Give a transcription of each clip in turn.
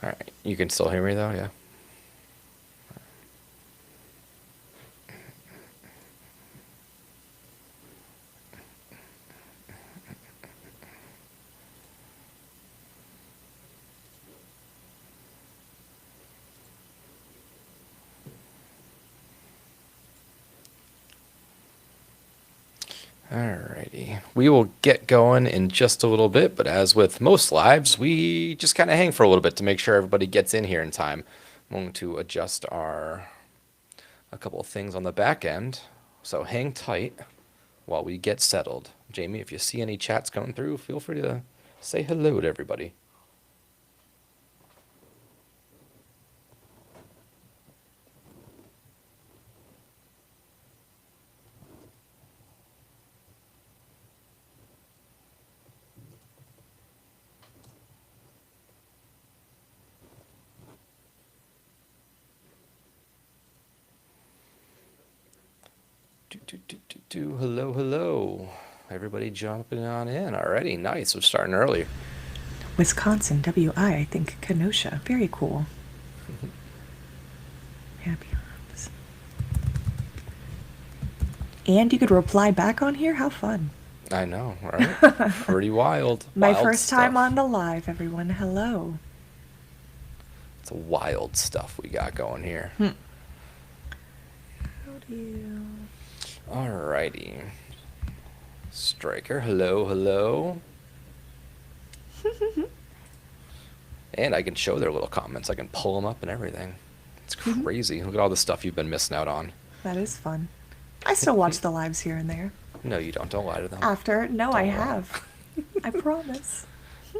All right. You can still hear me though, yeah? Alrighty. We will get going in just a little bit, but as with most lives, we just kind of hang for a little bit to make sure everybody gets in here in time. I'm going to adjust a couple of things on the back end, so hang tight while we get settled. Jamie, if you see any chats coming through, feel free to say hello to everybody. Hello, hello. Everybody jumping on in already. Nice. We're starting early. Wisconsin, W.I. think Kenosha. Very cool. Happy homes. And you could reply back on here? How fun. I know, right? Pretty wild. My Wild first stuff. time on the live, everyone. Hello. It's wild stuff we got going here. How do you... Alrighty. Striker, hello, hello. And I can show their little comments. I can pull them up and everything. It's crazy. Look at all the stuff you've been missing out on. That is fun. I still watch the lives here and there. No, you don't. Don't lie to them. After? No, I Don't lie. have. I promise.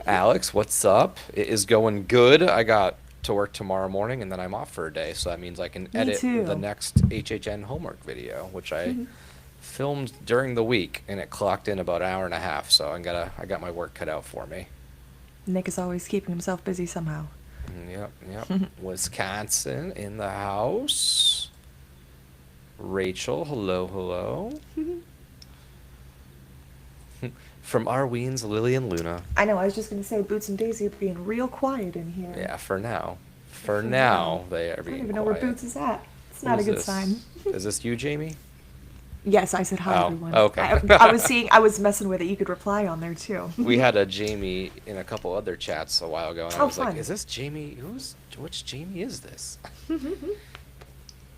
Alex, what's up? It is going good. I got to work tomorrow morning and then I'm off for a day, so that means I can edit the next HHN homework video, which I filmed during the week, and it clocked in about an hour and a half, so I got my work cut out for me. Nick is always keeping himself busy somehow. Yep. Wisconsin in the house. Rachel, hello. From Arweens, Lily and Luna. I know, I was just going to say, Boots and Daisy are being real quiet in here. Yeah, for now. For now, they are being quiet. I don't even know where Boots is at. It's not a good sign. Is this you, Jamie? Yes, I said hi, Oh, everyone. okay. I was messing with it. You could reply on there, too. We had a Jamie in a couple other chats a while ago, and I was fun. like, is this Jamie? Which Jamie is this?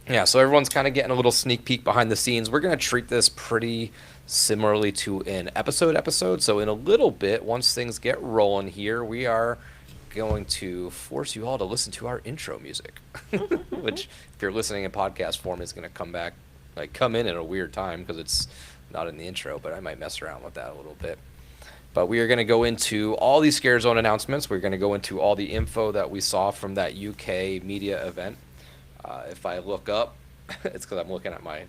Yeah, so everyone's kind of getting a little sneak peek behind the scenes. We're going to treat this pretty similarly to an episode. So in a little bit, once things get rolling here, we are going to force you all to listen to our intro music, which if you're listening in podcast form is going to come in at a weird time because it's not in the intro, but I might mess around with that a little bit. But we are going to go into all these Scare Zone announcements. We're going to go into all the info that we saw from that UK media event. If I look up, it's because I'm looking at my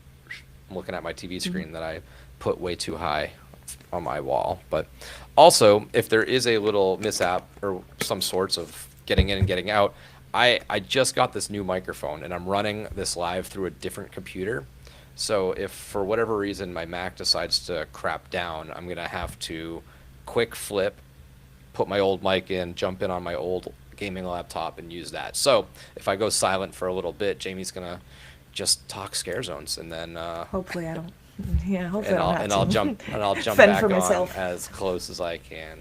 TV screen that I put way too high on my wall. But also, if there is a little mishap or some sorts of getting in and getting out, I just got this new microphone and I'm running this live through a different computer. So if for whatever reason my Mac decides to crap down, I'm going to have to quick flip, put my old mic in, jump in on my old gaming laptop and use that. So if I go silent for a little bit, Jamie's going to just talk Scare Zones and then Hopefully I don't. Yeah, hopefully I'll jump Fend back for on myself. as close as I can.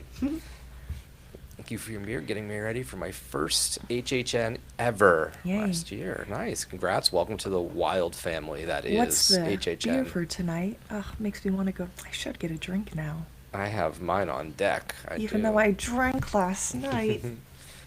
Thank you for your beer, getting me ready for my first HHN ever. Yay. Last year. Nice. Congrats. Welcome to the wild family that is What's the HHN. beer for tonight? Ugh, makes me want to go. I should get a drink now. I have mine on deck. Even though I drank last night.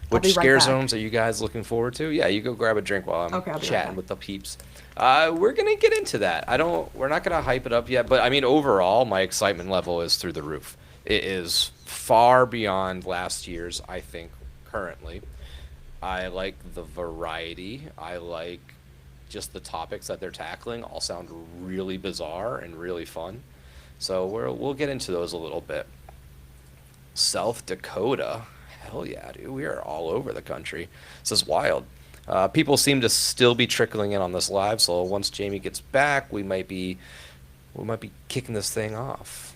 Which Scare Zones are you guys looking forward to? Yeah, you go grab a drink while I'm chatting with the peeps. We're gonna get into that. We're not gonna hype it up yet, but I mean overall, my excitement level is through the roof. It is far beyond last year's, I think, currently. I like the variety. I like just the topics that they're tackling. All sound really bizarre and really fun. So we'll get into those a little bit. South Dakota. Hell yeah, dude. We are all over the country. This is wild. People seem to still be trickling in on this live, so once Jamie gets back, we might be kicking this thing off.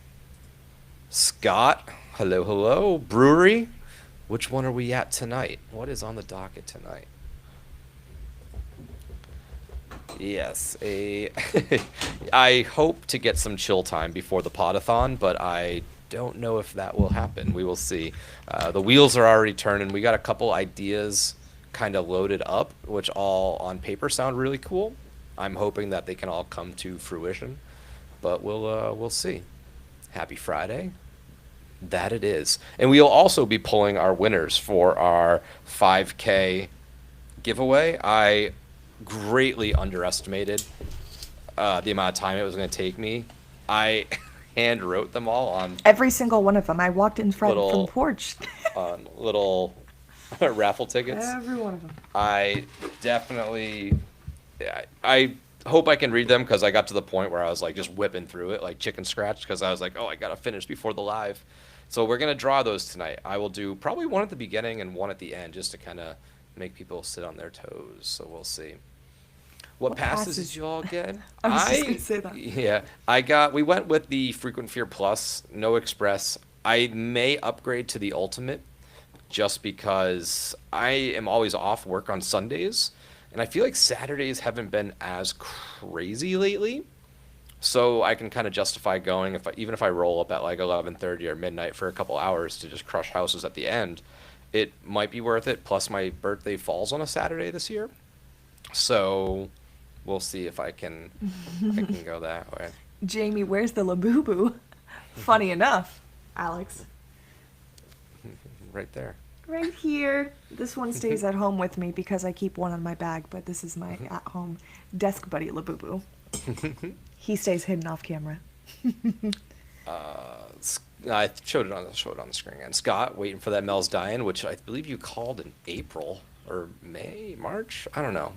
Scott, Hello, hello, brewery. Which one are we at tonight? What is on the docket tonight? Yes, I hope to get some chill time before the Podathon, but I don't know if that will happen. We will see. The wheels are already turning. We got a couple ideas kind of loaded up, which all on paper sound really cool. I'm hoping that they can all come to fruition, but we'll see. Happy Friday. That it is. And we'll also be pulling our winners for our 5K giveaway. I greatly underestimated the amount of time it was going to take me. I hand wrote them all on Every single one of them. I walked in front from the porch. little raffle tickets. Every one of them. I definitely, I hope I can read them because I got to the point where I was like just whipping through it like chicken scratch because I was like, oh, I got to finish before the live. So we're going to draw those tonight. I will do probably one at the beginning and one at the end just to kind of make people sit on their toes. So we'll see. What passes did you all get? I was just going to say that. Yeah, we went with the Frequent Fear Plus, no Express. I may upgrade to the Ultimate just because I am always off work on Sundays. And I feel like Saturdays haven't been as crazy lately. So I can kind of justify going even if I roll up at like 11:30 or midnight for a couple hours to just crush houses at the end. It might be worth it. Plus my birthday falls on a Saturday this year. So we'll see if I can go that way. Jamie, where's the Labubu? Funny enough, Alex. Right there. Right here. This one stays at home with me because I keep one on my bag, but this is my at-home desk buddy Labubu. He stays hidden off camera. I showed it on the screen. And Scott, waiting for that Mel's Dying, which I believe you called in April or May, March. I don't know.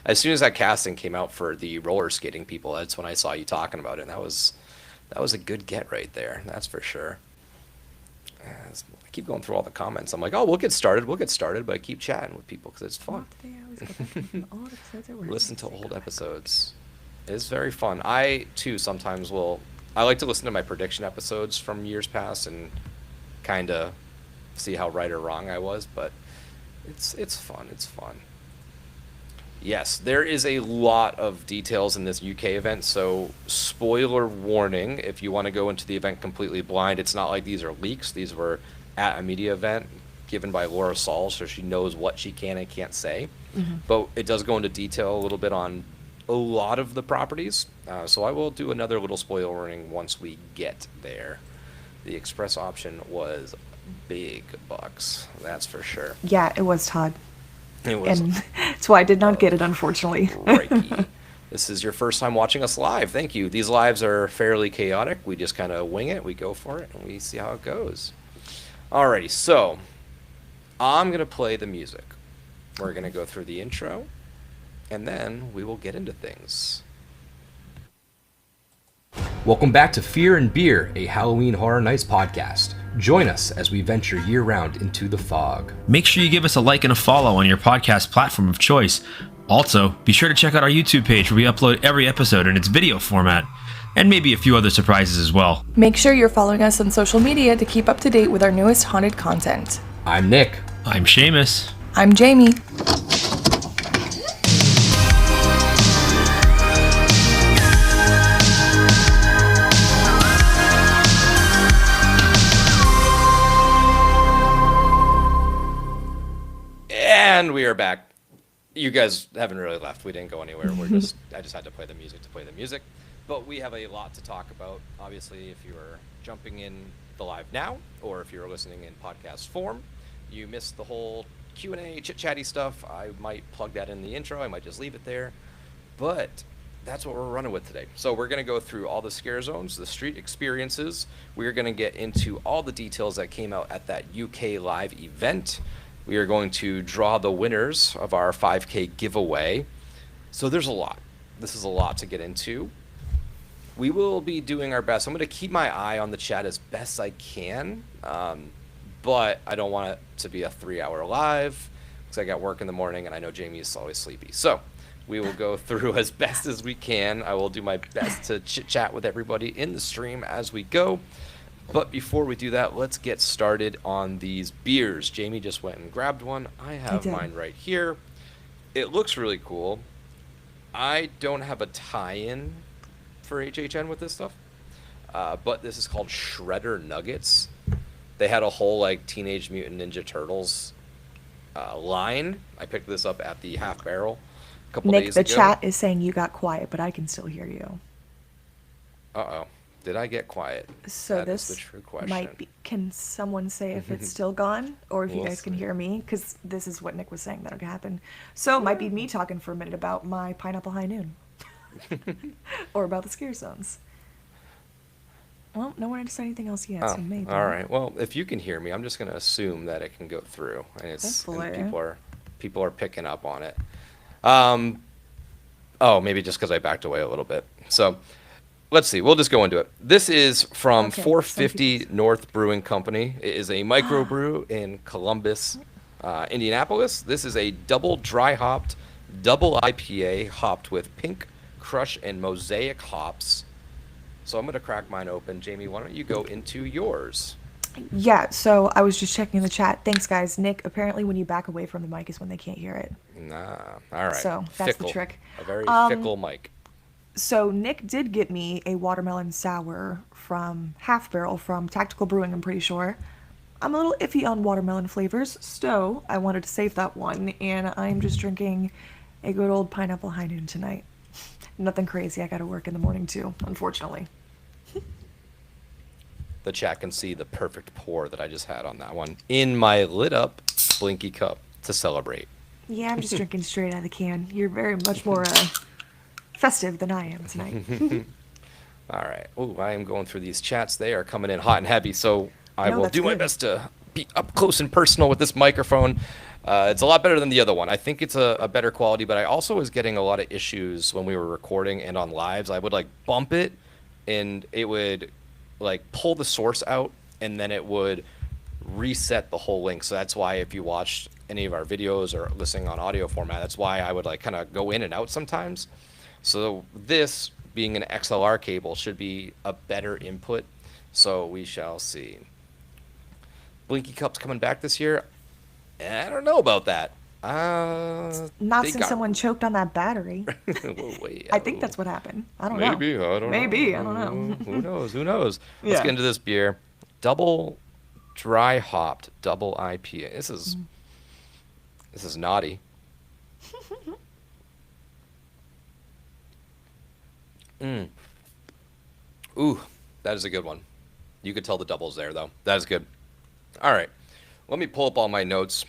As soon as that casting came out for the roller skating people, that's when I saw you talking about it. And that was a good get right there. That's for sure. I keep going through all the comments. I'm like, oh, we'll get started, but I keep chatting with people because it's fun. Listen to old episodes. It's very fun. I, too, sometimes I like to listen to my prediction episodes from years past and kind of see how right or wrong I was, but it's fun. It's fun. Yes, there is a lot of details in this UK event, so spoiler warning, if you want to go into the event completely blind, it's not like these are leaks. These were at a media event given by Laura Saul, so she knows what she can and can't say. Mm-hmm. But it does go into detail a little bit on a lot of the properties, so I will do another little spoiler warning once we get there. The express option was big bucks, that's for sure. Yeah, it was, Todd. It was. And that's why I did not get it, unfortunately. Crikey. This is your first time watching us live. Thank you. These lives are fairly chaotic. We just kind of wing it. We go for it, and we see how it goes. Alrighty, so I'm going to play the music. We're going to go through the intro, and then we will get into things. Welcome back to Fear and Beer, a Halloween Horror Nights podcast. Join us as we venture year-round into the fog. Make sure you give us a like and a follow on your podcast platform of choice. Also, be sure to check out our YouTube page where we upload every episode in its video format, and maybe a few other surprises as well. Make sure you're following us on social media to keep up to date with our newest haunted content. I'm Nick. I'm Seamus. I'm Jamie. And we are back. You guys haven't really left. We didn't go anywhere. I just had to play the music But we have a lot to talk about. Obviously, if you are jumping in the live now, or if you're listening in podcast form, you missed the whole Q&A, chit-chatty stuff. I might plug that in the intro. I might just leave it there. But that's what we're running with today. So we're going to go through all the scare zones, the street experiences. We're going to get into all the details that came out at that UK live event. We are going to draw the winners of our 5K giveaway. So there's a lot. This is a lot to get into. We will be doing our best. I'm going to keep my eye on the chat as best I can, but I don't want it to be a 3-hour live because I got work in the morning and I know Jamie is always sleepy. So we will go through as best as we can. I will do my best to chit-chat with everybody in the stream as we go. But before we do that, let's get started on these beers. Jamie just went and grabbed one. I have did. mine right here. It looks really cool. I don't have a tie-in for HHN with this stuff, but this is called Shredder Nuggets. They had a whole like Teenage Mutant Ninja Turtles line. I picked this up at the Half Barrel a couple Nick, days the ago. chat is saying you got quiet, but I can still hear you. Uh-oh. Did I get quiet? So That is this the true question. might be. Can someone say if it's still gone, or if you We'll guys can see. hear me? Because this is what Nick was saying that could happen. So it might be me talking for a minute about my pineapple high noon, or about the scare zones. Well, no one had said anything else yet, so maybe. All right. Well, if you can hear me, I'm just going to assume that it can go through, and Hopefully. people are picking up on it. Oh, maybe just because I backed away a little bit. So, let's see. We'll just go into it. This is from Okay, 450 some North Brewing Company. It is a microbrew in Columbus, Indianapolis. This is a double dry hopped, double IPA hopped with pink, crush, and mosaic hops. So I'm going to crack mine open. Jamie, why don't you go into yours? Yeah, so I was just checking the chat. Thanks, guys. Nick, apparently when you back away from the mic is when they can't hear it. Nah. All right. So, that's the Fickle. trick. A very fickle mic. So Nick did get me a watermelon sour from Half Barrel from Tactical Brewing, I'm pretty sure. I'm a little iffy on watermelon flavors, so I wanted to save that one, and I'm just drinking a good old pineapple high noon tonight. Nothing crazy. I gotta work in the morning too, unfortunately. The chat can see the perfect pour that I just had on that one in my lit up Blinky cup to celebrate. Yeah, I'm just drinking straight out of the can. You're very much more festive than I am tonight. All right. Oh, I am going through these chats. They are coming in hot and heavy, so I No, will that's do my good. best to be up close and personal with this microphone. It's a lot better than the other one. I think it's a better quality, but I also was getting a lot of issues when we were recording and on lives. I would like bump it, and it would like pull the source out, and then it would reset the whole link. So that's why if you watched any of our videos or listening on audio format, that's why I would like kind of go in and out sometimes. So this being an XLR cable should be a better input. So we shall see. Blinky Cup's coming back this year. I don't know about that. Not they since got- someone choked on that battery. Whoa, wait, I think that's what happened. I don't Maybe, know. I don't Maybe, know. I don't know. Who knows? Who knows? Let's Yeah. get into this beer. Double dry hopped double IPA. This is naughty. Ooh, that is a good one. You could tell the doubles there though. That is good. All right. Let me pull up all my notes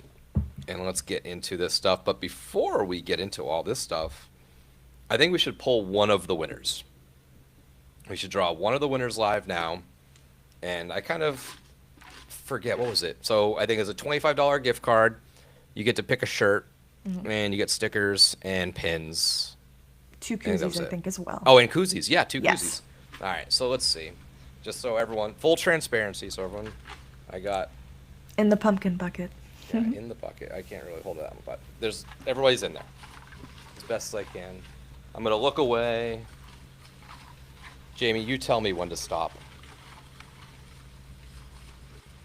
and let's get into this stuff. But before we get into all this stuff, I think we should pull one of the winners. We should draw one of the winners live now. And I kind of forget, what was it? So I think it's a $25 gift card. You get to pick a shirt, and you get stickers and pins. Two think that was koozies, I it. think, as well. Oh, and koozies. Yeah, two Yes. koozies. All right, so let's see. Just so everyone, full transparency, so everyone, I got In the pumpkin bucket. in the bucket. I can't really hold it out, but everybody's in there as best as I can. I'm gonna look away. Jamie, you tell me when to stop.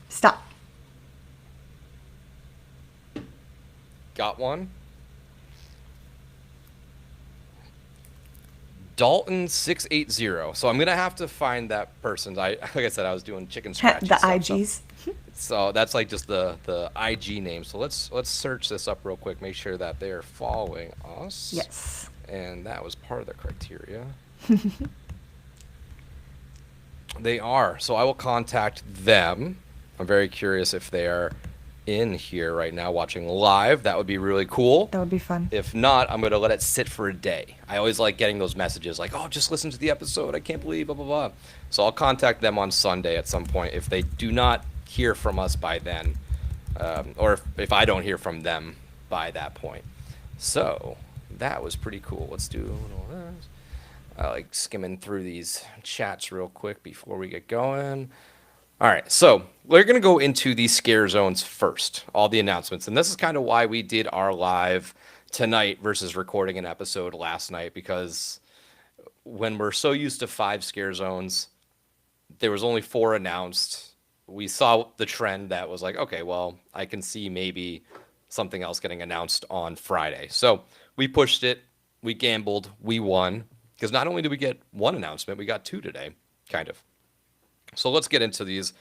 Stop. Got one. Dalton680. So I'm gonna have to find that person. Like I said, I was doing chicken scratch. The IGs. So that's like just the IG name. So let's search this up real quick. Make sure that they're following us. Yes. And that was part of the criteria. They are. So I will contact them. I'm very curious if they are in here right now watching live. That would be really cool. That would be fun. If not, I'm going to let it sit for a day. I always like getting those messages like, oh, just listen to the episode. I can't believe, blah, blah, blah. So I'll contact them on Sunday at some point if they do not hear from us by then, or if I don't hear from them by that point. So that was pretty cool. Let's do all this. I like skimming through these chats real quick before we get going. All right, so we're going to go into the scare zones first, all the announcements. And this is kind of why we did our live tonight versus recording an episode last night, because when we're so used to 5 scare zones, there was only 4 announced. We saw the trend that was like, okay, well, I can see maybe something else getting announced on Friday. So we pushed it, we gambled, we won. Because not only did we get 1 announcement, we got 2 today, kind of. So let's get into these.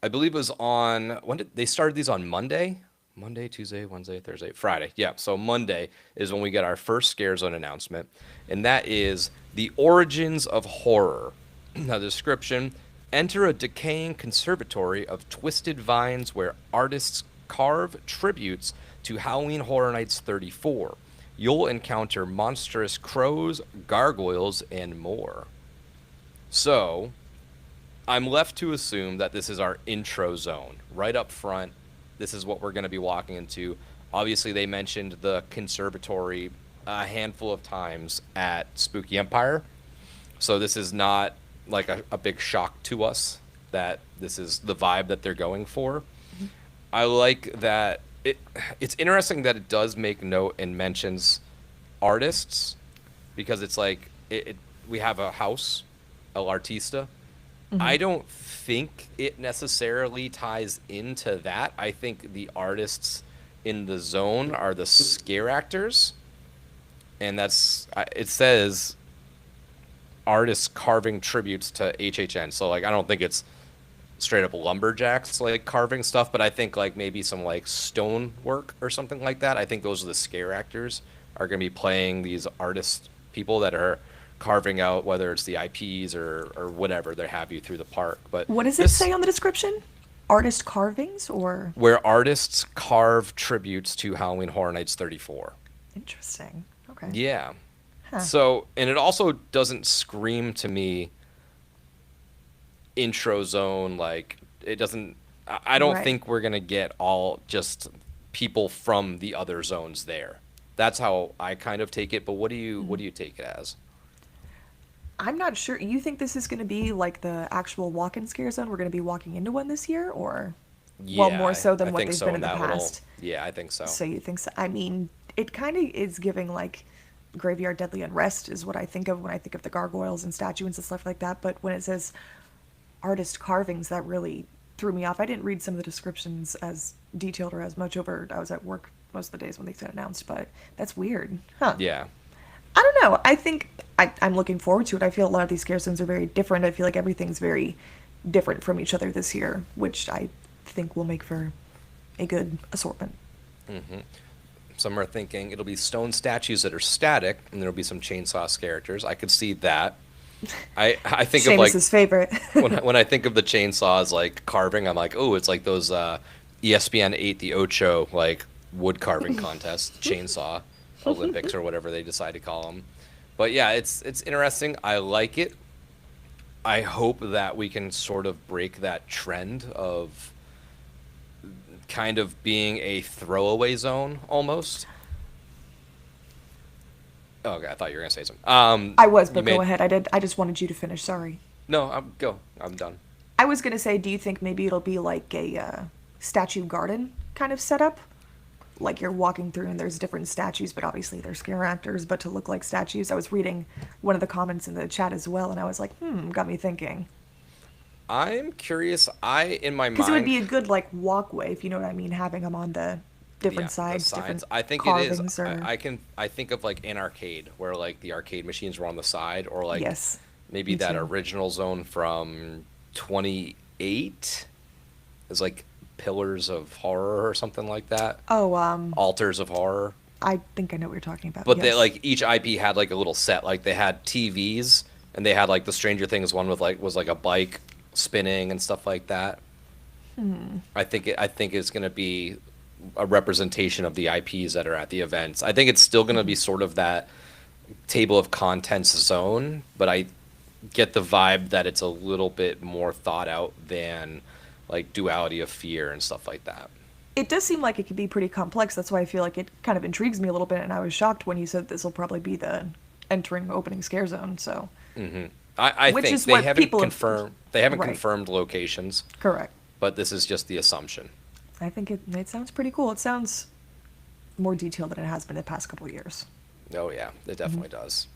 I believe it was on, when did they started these on Monday? Monday, Tuesday, Wednesday, Thursday, Friday. Yeah, so Monday is when we get our first Scare Zone announcement, and that is the origins of horror. Now, the description: enter a decaying conservatory of twisted vines where artists carve tributes to Halloween Horror Nights 34. You'll encounter monstrous crows, gargoyles, and more. So, I'm left to assume that this is our intro zone. Right up front, this is what we're going to be walking into. Obviously, they mentioned the conservatory a handful of times at Spooky Empire. So this is not like a big shock to us that this is the vibe that they're going for. I like that it's interesting that it does make note and mentions artists, because it's like we have a house, El Artista. I don't think it necessarily ties into that. I think the artists in the zone are the scare actors, and that's it says artists carving tributes to HHN. So like I don't think it's straight up lumberjacks like carving stuff, but I think like maybe some like stone work or something like that. I think those are the scare actors are going to be playing these artist people that are carving out, whether it's the IPs or whatever they have you through the park. But What does it say on the description? Artist carvings or? where artists carve tributes to Halloween Horror Nights 34. Interesting. Okay. Yeah. Huh. So, and it also doesn't scream to me intro zone, like it doesn't I don't Right. think we're going to get all just people from the other zones there. That's how I kind of take it, but what do you take it as? I'm not sure. You think this is going to be like the actual walk-in scare zone? We're going to be walking into one this year, or well, Yeah, more so than I what think they've so been in the that little. past. Yeah, I think so. So you think so? I mean, it kind of is giving like Graveyard Deadly Unrest is what I think of when I think of the gargoyles and statues and stuff like that. But when it says artist carvings, that really threw me off. I didn't read some of the descriptions as detailed or as much over. I was at work most of the days when they got announced, but that's weird, huh? Yeah. I don't know. I think I'm looking forward to it. I feel a lot of these scare zones are very different. I feel like everything's very different from each other this year, which I think will make for a good assortment. Some are thinking it'll be stone statues that are static, and there'll be some chainsaw characters. I could see that. I think of like Seamus's favorite. when I think of the chainsaws like carving, I'm like, oh, it's like those ESPN 8 the Ocho like wood carving contest, chainsaw Olympics or whatever they decide to call them. But yeah, it's interesting. I like it. I hope that we can sort of break that trend of kind of being a throwaway zone almost. Oh, okay, I thought you were gonna say something. I was, you but made- go ahead. I just wanted you to finish. Sorry. No, I'm done. I was gonna say, do you think maybe it'll be like a statue garden kind of setup? Like you're walking through and there's different statues, but obviously they're scare actors, but to look like statues. I was reading one of the comments in the chat as well, and I was like, got me thinking. I'm curious. In my Because mind, it would be a good like walkway, if you know what I mean, having them on the different the sides, different I think it carvings is. or I think of like an arcade where like the arcade machines were on the side, or like yes, maybe me that too. original zone from 28 is like Pillars of Horror or something like that. Oh, Altars of Horror. I think I know what you're talking about. But they yes. like each IP had like a little set. Like they had TVs, and they had like the Stranger Things one with like was like a bike spinning and stuff like that. I think it's gonna be a representation of the IPs that are at the events. I think it's still gonna be sort of that table of contents zone, but I get the vibe that it's a little bit more thought out than like Duality of Fear and stuff like that. It does seem like it could be pretty complex. That's why I feel like it kind of intrigues me a little bit, and I was shocked when you said this will probably be the entering opening scare zone. So I Which think is they what haven't people have- confirmed they haven't Right. confirmed locations, correct. but this is just the assumption. I think it sounds pretty cool. It sounds more detailed than it has been the past couple of years. Oh yeah, it definitely does.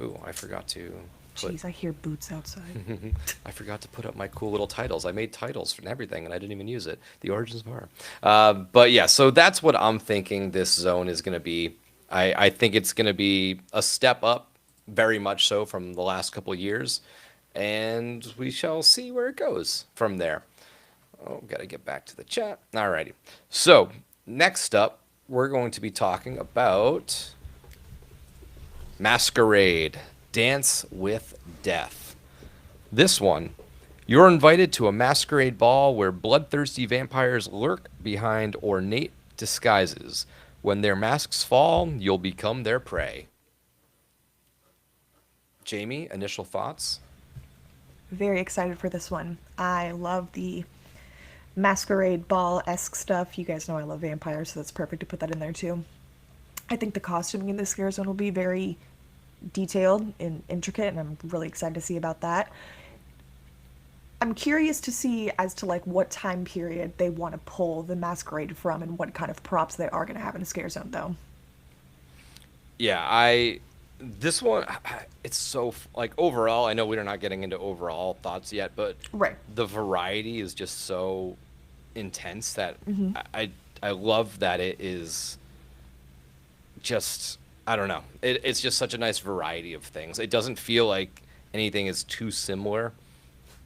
Ooh, I forgot to put. Jeez, I hear boots outside. I forgot to put up my cool little titles. I made titles and everything, and I didn't even use it. The Origins of Horror. But yeah, so that's what I'm thinking this zone is going to be. I think it's going to be a step up, very much so, from the last couple of years, and we shall see where it goes from there. Oh, got to get back to the chat. Alrighty. So next up, we're going to be talking about Masquerade, Dance with Death. This one, you're invited to a masquerade ball where bloodthirsty vampires lurk behind ornate disguises. When their masks fall, you'll become their prey. Jamie, initial thoughts? Very excited for this one. I love the masquerade ball-esque stuff. You guys know I love vampires, so that's perfect to put that in there too. I think the costuming in the scare zone will be very detailed and intricate, and I'm really excited to see about that. I'm curious to see as to like what time period they want to pull the masquerade from and what kind of props they are going to have in a scare zone though. Yeah, this one, it's so, like, overall, I know we're not getting into overall thoughts yet, but Right. the variety is just so intense that I love that it is just, I don't know. It's just such a nice variety of things. It doesn't feel like anything is too similar,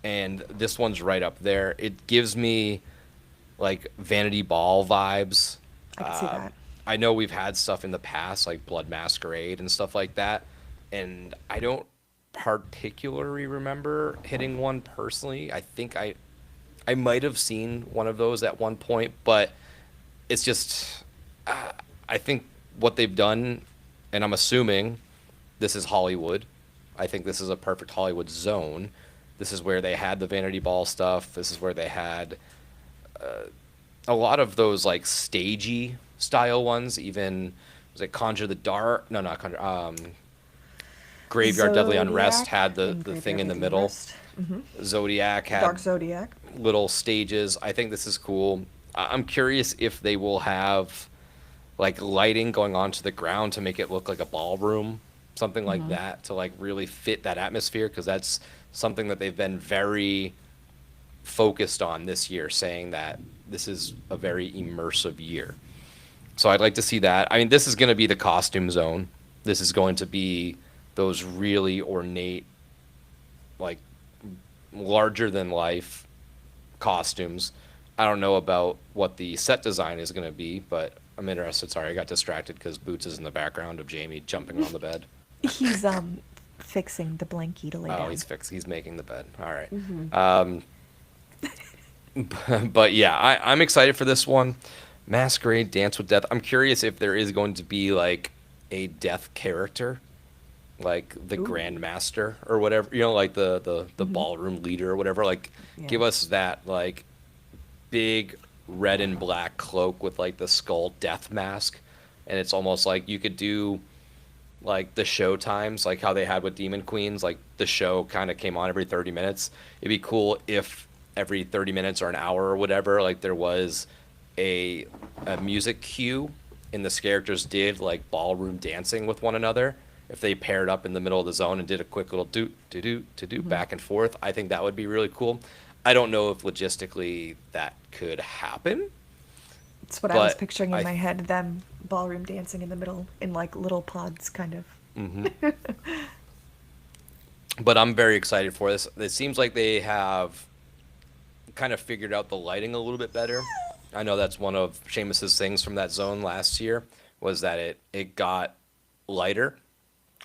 and this one's right up there. It gives me, like, Vanity Ball vibes. I can see that. I know we've had stuff in the past, like Blood Masquerade and stuff like that, and I don't particularly remember hitting one personally. I think I might have seen one of those at one point, but it's just, I think what they've done, and I'm assuming this is Hollywood. I think this is a perfect Hollywood zone. This is where they had the Vanity Ball stuff. This is where they had a lot of those like stagey style ones. Even was it Conjure the Dark? No, not Conjure. Graveyard Deadly Unrest Zodiac had the and thing in the Graveyard middle. Unrest. Zodiac had Dark Zodiac. little stages. I think this is cool. I'm curious if they will have like lighting going onto the ground to make it look like a ballroom, something like that, to like really fit that atmosphere, because that's something that they've been very focused on this year, saying that this is a very immersive year. So I'd like to see that. I mean, this is going to be the costume zone. This is going to be those really ornate, like larger than life costumes. I don't know about what the set design is going to be, but I'm interested. Sorry, I got distracted because Boots is in the background of Jamie jumping on the bed. He's fixing the blankie to lay down. Oh, he's making the bed. All right. But yeah, I'm excited for this one. Masquerade, Dance with Death. I'm curious if there is going to be like a death character, like the Grand Master or whatever, you know, like the ballroom leader or whatever. Like, give us that like big red and black cloak with like the skull death mask, and it's almost like you could do like the show times, like how they had with Demon Queens. Like the show kind of came on every 30 minutes. It'd be cool if every 30 minutes or an hour or whatever, like there was a music cue and the characters did like ballroom dancing with one another. If they paired up in the middle of the zone and did a quick little do back and forth, I think that would be really cool. I don't know if logistically that could happen. That's what I was but picturing in my head, them ballroom dancing in the middle in like little pods, kind of. But I'm very excited for this. It seems like they have kind of figured out the lighting a little bit better. I know that's one of Seamus's things from that zone last year, was that it got lighter,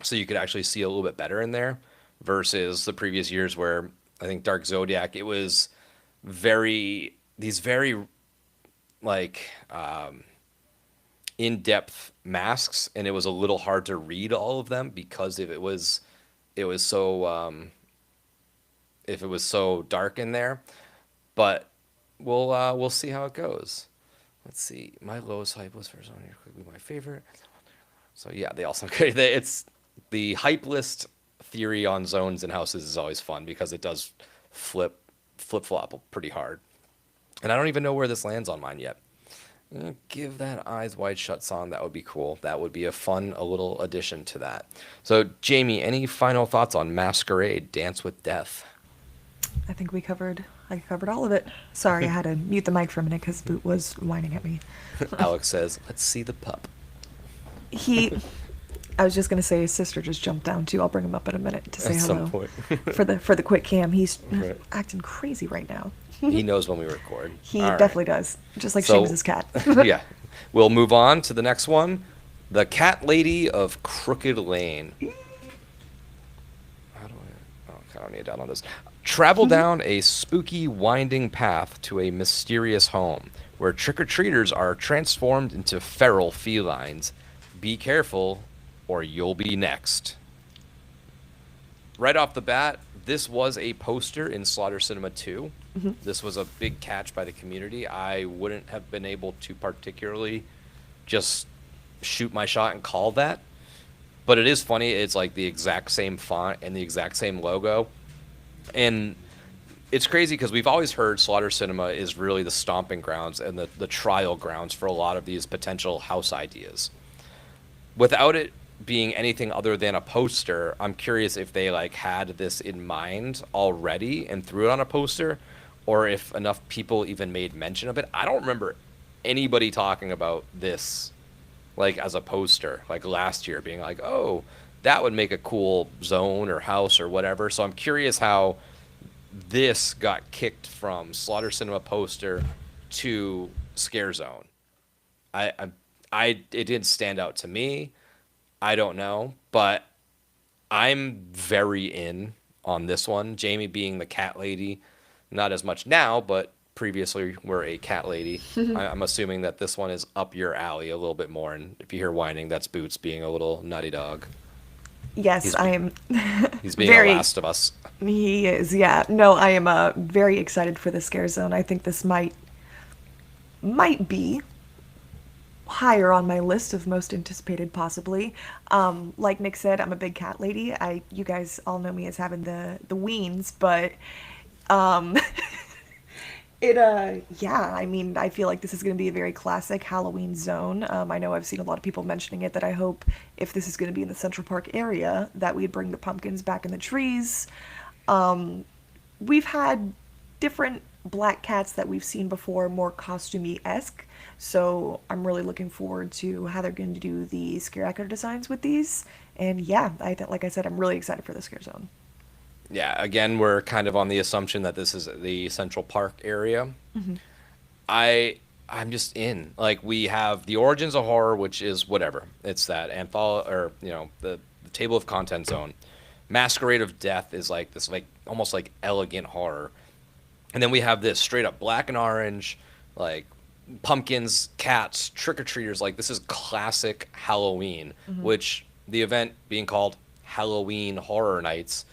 so you could actually see a little bit better in there, versus the previous years where I think Dark Zodiac, it was very like in-depth masks, and it was a little hard to read all of them because if it was so dark in there. But we'll see how it goes. Let's see. My lowest hype was for Zone could be my favorite. So yeah, they also it's the hype list theory on zones and houses is always fun because it does flip flop pretty hard. And I don't even know where this lands on mine yet. Give that Eyes Wide Shut song. That would be cool. That would be a little addition to that. So, Jamie, any final thoughts on Masquerade, Dance with Death? I think I covered all of it. Sorry, I had to mute the mic for a minute because Boot was whining at me. Alex says, let's see the pup. I was just gonna say his sister just jumped down too. I'll bring him up in a minute to say At hello. some point. for the quick cam. He's Right. acting crazy right now. He knows when we record. He All right. definitely does. Just like So- Seamus' cat. Yeah. We'll move on to the next one. The Cat Lady of Crooked Lane. How do I... Oh, I don't need to download this. Travel down a spooky, winding path to a mysterious home where trick-or-treaters are transformed into feral felines. Be careful, or you'll be next. Right off the bat, this was a poster in Slaughter Cinema 2. This was a big catch by the community. I wouldn't have been able to particularly just shoot my shot and call that. But it is funny. It's like the exact same font and the exact same logo. And it's crazy because we've always heard Slaughter Cinema is really the stomping grounds and the trial grounds for a lot of these potential house ideas. Without it being anything other than a poster, I'm curious if they like had this in mind already and threw it on a poster, or if enough people even made mention of it. I don't remember anybody talking about this like as a poster like last year being like, oh, that would make a cool zone or house or whatever. So I'm curious how this got kicked from Slaughter Cinema poster to Scare Zone. It didn't stand out to me. I don't know, but I'm very in on this one. Jamie being the cat lady, not as much now, but previously were a cat lady. I'm assuming that this one is up your alley a little bit more. And if you hear whining, that's Boots being a little nutty dog. Yes, I am. He's being very, a Last of Us. He is, yeah. No, I am very excited for the Scare Zone. I think this might be higher on my list of most anticipated, possibly. Like Nick said, I'm a big cat lady. You guys all know me as having the weens, but yeah, I mean, I feel like this is going to be a very classic Halloween zone. I know I've seen a lot of people mentioning it, that I hope if this is going to be in the Central Park area, that we'd bring the pumpkins back in the trees. We've had different black cats that we've seen before, more costumey-esque, so I'm really looking forward to how they're going to do the scare actor designs with these. And yeah, like I said, I'm really excited for the Scare Zone. Yeah, again, we're kind of on the assumption that this is the Central Park area. I'm just in. Like, we have the Origins of Horror, which is whatever. It's that or the table of content zone. Masquerade of Death is like this, like almost like elegant horror. And then we have this straight up black and orange, like pumpkins, cats, trick-or-treaters. Like, this is classic Halloween, which the event being called Halloween Horror Nights,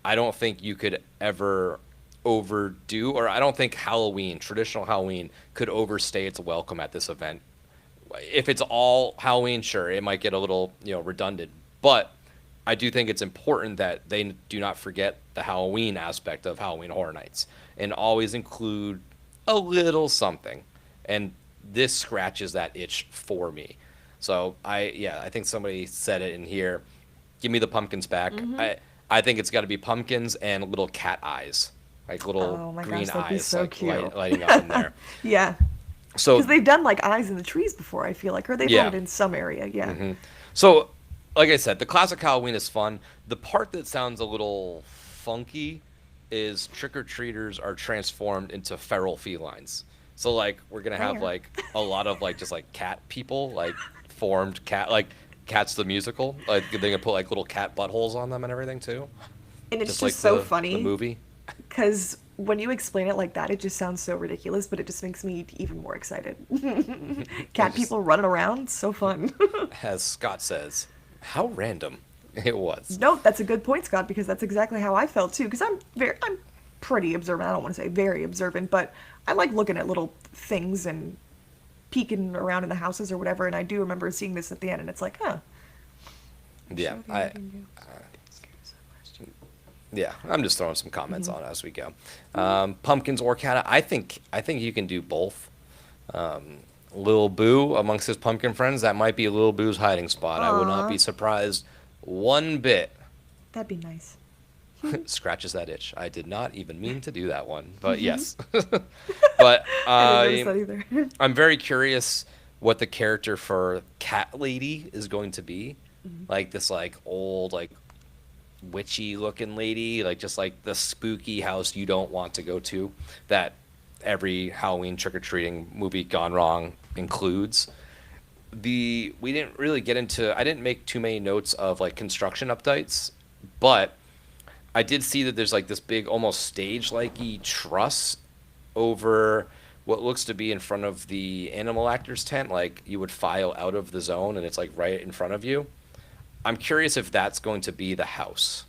I don't think you could ever overdo, or I don't think traditional Halloween, could overstay its welcome at this event. If it's all Halloween, sure, it might get a little, redundant, but I do think it's important that they do not forget the Halloween aspect of Halloween Horror Nights and always include a little something. And this scratches that itch for me. So I think somebody said it in here. Give me the pumpkins back. I think it's got to be pumpkins and little cat eyes, like little green that'd be eyes, so like cute. lighting up in there. Yeah, So because they've done like eyes in the trees before, I feel like, or they've Yeah. done it in some area. Yeah. So, like I said, the classic Halloween is fun. The part that sounds a little funky is trick-or-treaters are transformed into feral felines. So, like, we're going to have, Rare. like, a lot of, like, just, like, cat people, like, formed cat, like, Cats the Musical. Like, they're going to put, like, little cat buttholes on them and everything, too. And it's just like so the funny movie. because when you explain it like that, it just sounds so ridiculous, but it just makes me even more excited. Cat people running around, so fun. As Scott says, how random it was. No, that's a good point, Scott, because that's exactly how I felt too. Because I'm pretty observant. I don't want to say very observant, but I like looking at little things and peeking around in the houses or whatever. And I do remember seeing this at the end, and it's like, huh. Yeah, yeah, I'm just throwing some comments on as we go. Pumpkins or cat, I think you can do both. Lil Boo amongst his pumpkin friends, that might be Lil Boo's hiding spot. I would not Aw. be surprised one bit. That'd be nice. Scratches that itch. I did not even mean to do that one, but yes. But I didn't notice that either. I'm very curious what the character for Cat Lady is going to be. Like this like old like witchy looking lady, like just like the spooky house you don't want to go to that every Halloween trick-or-treating movie gone wrong includes. We didn't really get into, I didn't make too many notes of like construction updates, but I did see that there's like this big almost stage likey truss over what looks to be in front of the animal actors tent, like you would file out of the zone and it's like right in front of you. I'm curious if that's going to be the house,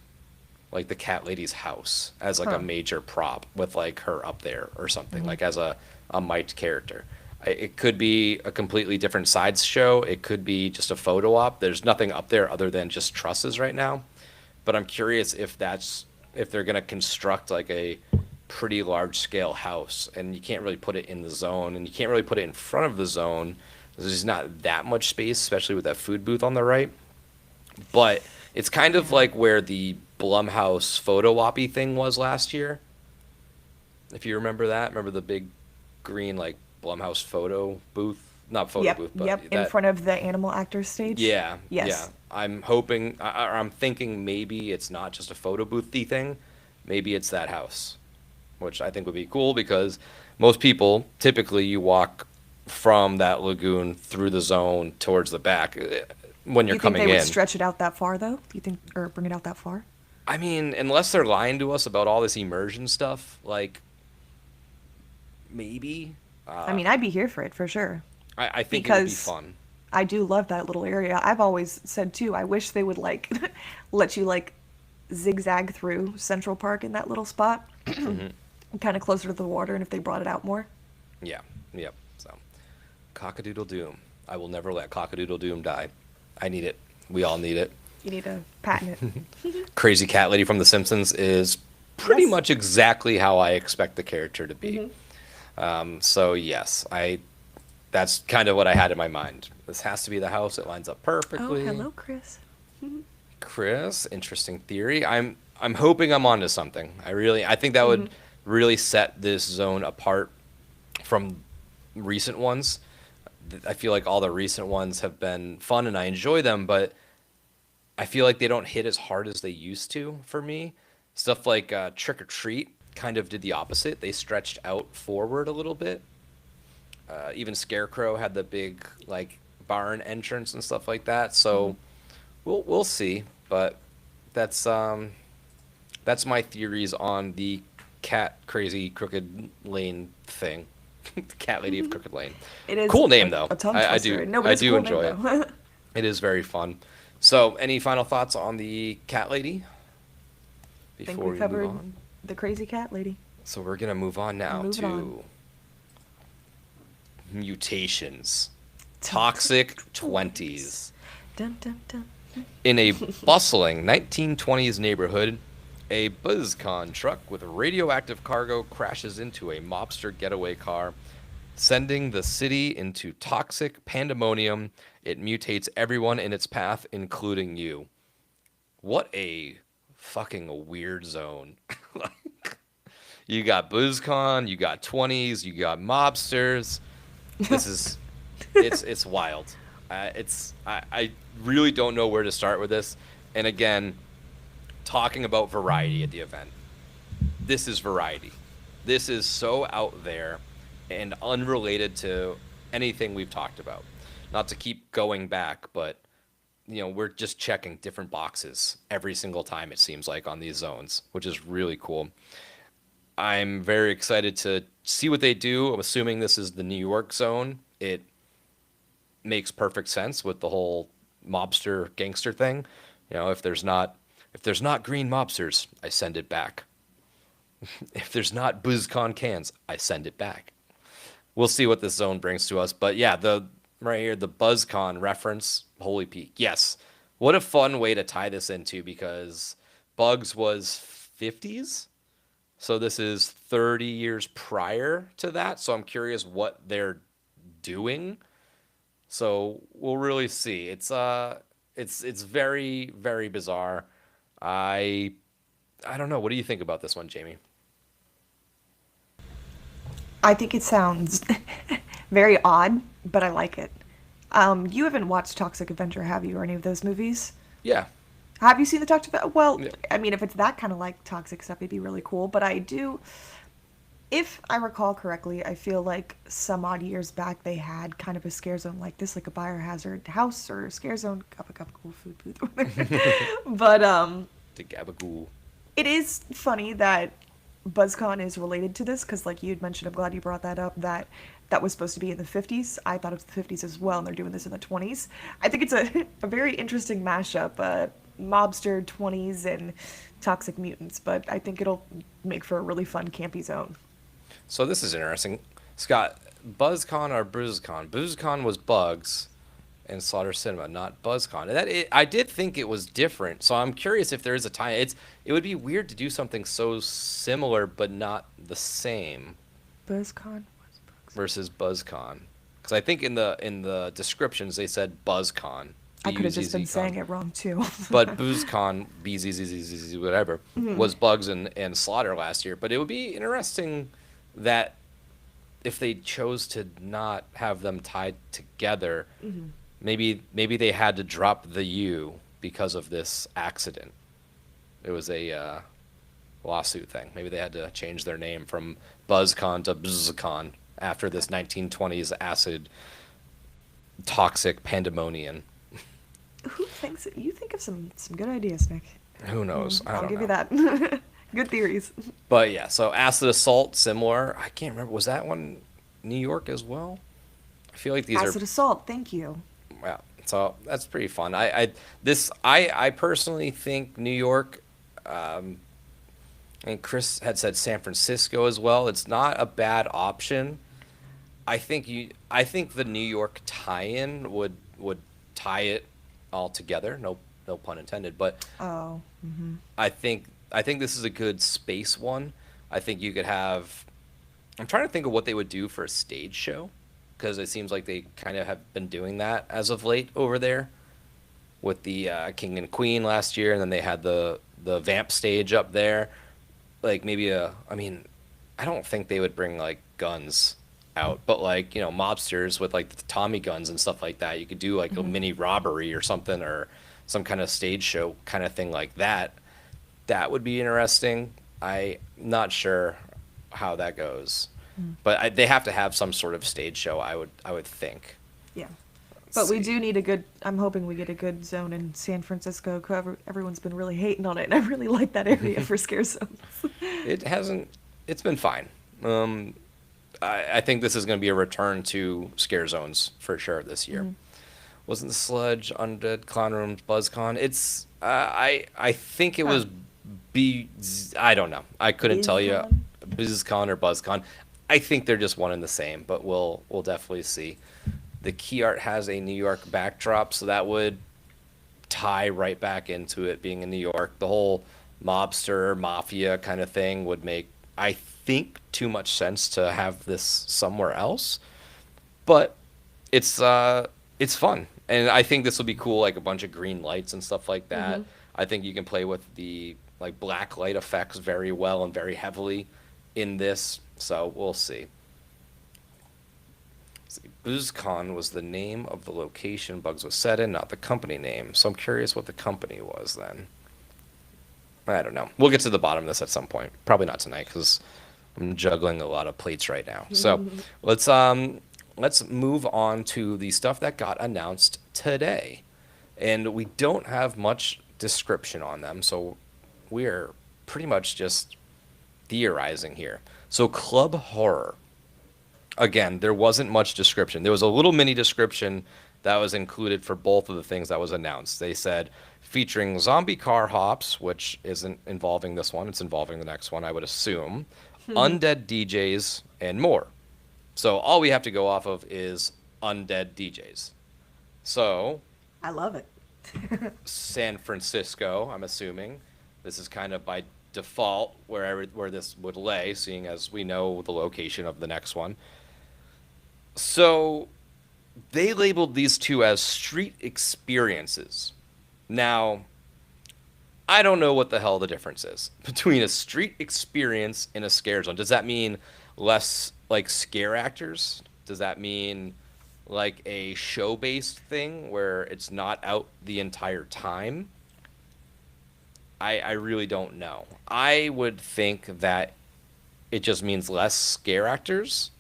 like the cat lady's house, as like a major prop with like her up there or something, like as a mic'd character. It could be a completely different sideshow. It could be just a photo op. There's nothing up there other than just trusses right now. But I'm curious if they're gonna construct like a pretty large scale house, and you can't really put it in the zone, and you can't really put it in front of the zone. There's not that much space, especially with that food booth on the right. But it's kind of like where the Blumhouse photo oppy thing was last year. If you remember that, remember the big green like Blumhouse photo booth, not photo Yep, booth, but yep, in front of the animal actors stage. yeah, Yes. yeah. I'm hoping, or I'm thinking maybe it's not just a photo boothy thing. Maybe it's that house, which I think would be cool because most people typically you walk from that lagoon through the zone towards the back when you're You think coming they in. would stretch it out that far, though? Do you think, or bring it out that far? I mean, unless they're lying to us about all this immersion stuff, like maybe. I mean, I'd be here for it for sure. I think it would be Because fun. I do love that little area. I've always said too, I wish they would like let you like zigzag through Central Park in that little spot, kind of closer to the water, and if they brought it out more. Yeah, yep. So, Cockadoodle Doom. I will never let Cockadoodle Doom die. I need it. We all need it. You need to patent it. Crazy Cat Lady from The Simpsons is pretty Yes. much exactly how I expect the character to be. So yes, that's kind of what I had in my mind. This has to be the house. It lines up Oh, perfectly. hello, Chris. Chris, interesting theory. I'm hoping I'm onto something. I think that would really set this zone apart from recent ones. I feel like all the recent ones have been fun and I enjoy them, but I feel like they don't hit as hard as they used to for me. Stuff like Trick or Treat kind of did the opposite. They stretched out forward a little bit. Even Scarecrow had the big like barn entrance and stuff like that. So we'll see, but that's my theories on the Cat Crazy Crooked Lane thing. The Cat Lady of Crooked Lane. It is Cool name a- though. a tongue I twister. do No, but I it's a do cool enjoy name, it. though. It is very fun. So, any final thoughts on the Cat Lady I think before we we covered move on? the crazy cat lady. So we're gonna move on now Moving to on. mutations. Toxic 20s. Dun, dun, dun. In a bustling 1920s neighborhood, a BuzzCon truck with radioactive cargo crashes into a mobster getaway car, sending the city into toxic pandemonium. It mutates everyone in its path, including you. What a fucking weird zone. Like, you got BuzzCon, you got 20s, you got mobsters. This is it's wild. I really don't know where to start with this. And again, talking about variety at the event. This is variety. This is so out there and unrelated to anything we've talked about. Not to keep going back, but we're just checking different boxes every single time it seems like on these zones, which is really cool. I'm very excited to see what they do. I'm assuming this is the New York zone. It makes perfect sense with the whole mobster gangster thing. If there's not green mobsters, I send it back. If there's not BuzzCon cans, I send it back. We'll see what this zone brings to us. But yeah, right here, the BuzzCon reference, Holy Peak. Yes. What a fun way to tie this into, because Bugs was 50s. So this is 30 years prior to that. So I'm curious what they're doing. So we'll really see. It's very, very bizarre. I I don't know. What do you think about this one, Jamie? I think it sounds very odd, but I like it. You haven't watched Toxic Avenger, have you, or any of those movies? Yeah. Have you seen the Toxic? Well, Yeah. I mean, if it's that kind of like toxic stuff, it'd be really cool. But I do, if I recall correctly, I feel like some odd years back they had kind of a scare zone like this, like a biohazard house or scare zone. Cup cool food booth. But The Gabagool. it is funny that BuzzCon is related to this because, like you'd mentioned, I'm glad you brought that up. That was supposed to be in the 50s. I thought it was the 50s as well, and they're doing this in the 20s. I think it's a very interesting mashup, mobster 20s and toxic mutants. But I think it'll make for a really fun campy zone. So this is interesting. Scott, BuzzCon or BruiseCon? BruiseCon was bugs in Slaughter Cinema, not BuzzCon. And I did think it was different. So I'm curious if there is a tie. It would be weird to do something so similar but not the same BuzzCon was bugs. versus BuzzCon. Because I think in the descriptions they said BuzzCon. I could have just been BUZZCon. saying it wrong too. But BoozeCon, BZZZZ, whatever, was Bugs and Slaughter last year. But it would be interesting that if they chose to not have them tied together, maybe they had to drop the U because of this accident. It was a lawsuit thing. Maybe they had to change their name from BuzzCon to BzzCon after this 1920s acid toxic pandemonium. Who thinks you think of some good ideas, Nick? Who knows? I I'll don't give know. you that. Good theories. But yeah, so acid assault, similar. I can't remember. Was that one New York as well? I feel like these Acid assault. Thank you. yeah. So that's pretty fun. I personally think New York, and Chris had said San Francisco as well. It's not a bad option. I think the New York tie-in would tie it all together. No pun intended. But Oh. I think this is a good space one. I think you could have. I'm trying to think of what they would do for a stage show, because it seems like they kind of have been doing that as of late over there, with the King and Queen last year, and then they had the Vamp stage up there. Like maybe I mean, I don't think they would bring like guns out, but like mobsters with like the Tommy guns and stuff like that. You could do like a mini robbery or something, or some kind of stage show kind of thing like that. That would be interesting. I'm not sure how that goes, but they have to have some sort of stage show. I would think. Yeah. But we See. do need a good. I'm hoping we get a good zone in San Francisco. 'Cause everyone's been really hating on it, and I really like that area for scare zones. It hasn't. It's been fine. I think this is going to be a return to scare zones for sure this year. Wasn't the Sludge, Undead, Clown Rooms, BuzzCon? It's. I think it was B. I don't know. I couldn't tell you. BuzzCon or BuzzCon. I think they're just one and the same, but we'll definitely see. The key art has a New York backdrop, so that would tie right back into it being in New York. The whole mobster, mafia kind of thing would make, I think, too much sense to have this somewhere else. But it's fun. And I think this will be cool, like a bunch of green lights and stuff like that. I think you can play with the like black light effects very well and very heavily in this. So we'll see. BoozCon was the name of the location Bugs was set in, not the company name. So I'm curious what the company was then. I don't know. We'll get to the bottom of this at some point. Probably not tonight because I'm juggling a lot of plates right now. So let's move on to the stuff that got announced today. And we don't have much description on them, so we're pretty much just theorizing here. So Club Horror. Again, there wasn't much description. There was a little mini description that was included for both of the things that was announced. They said featuring zombie car hops, which isn't involving this one. It's involving the next one, I would assume. Undead DJs and more. So all we have to go off of is undead DJs. So I love it. San Francisco, I'm assuming. This is kind of by default where this would lay, seeing as we know the location of the next one. So they labeled these two as street experiences. Now, I don't know what the hell the difference is between a street experience and a scare zone. Does that mean less like scare actors? Does that mean like a show-based thing where it's not out the entire time? I really don't know. I would think that it just means less scare actors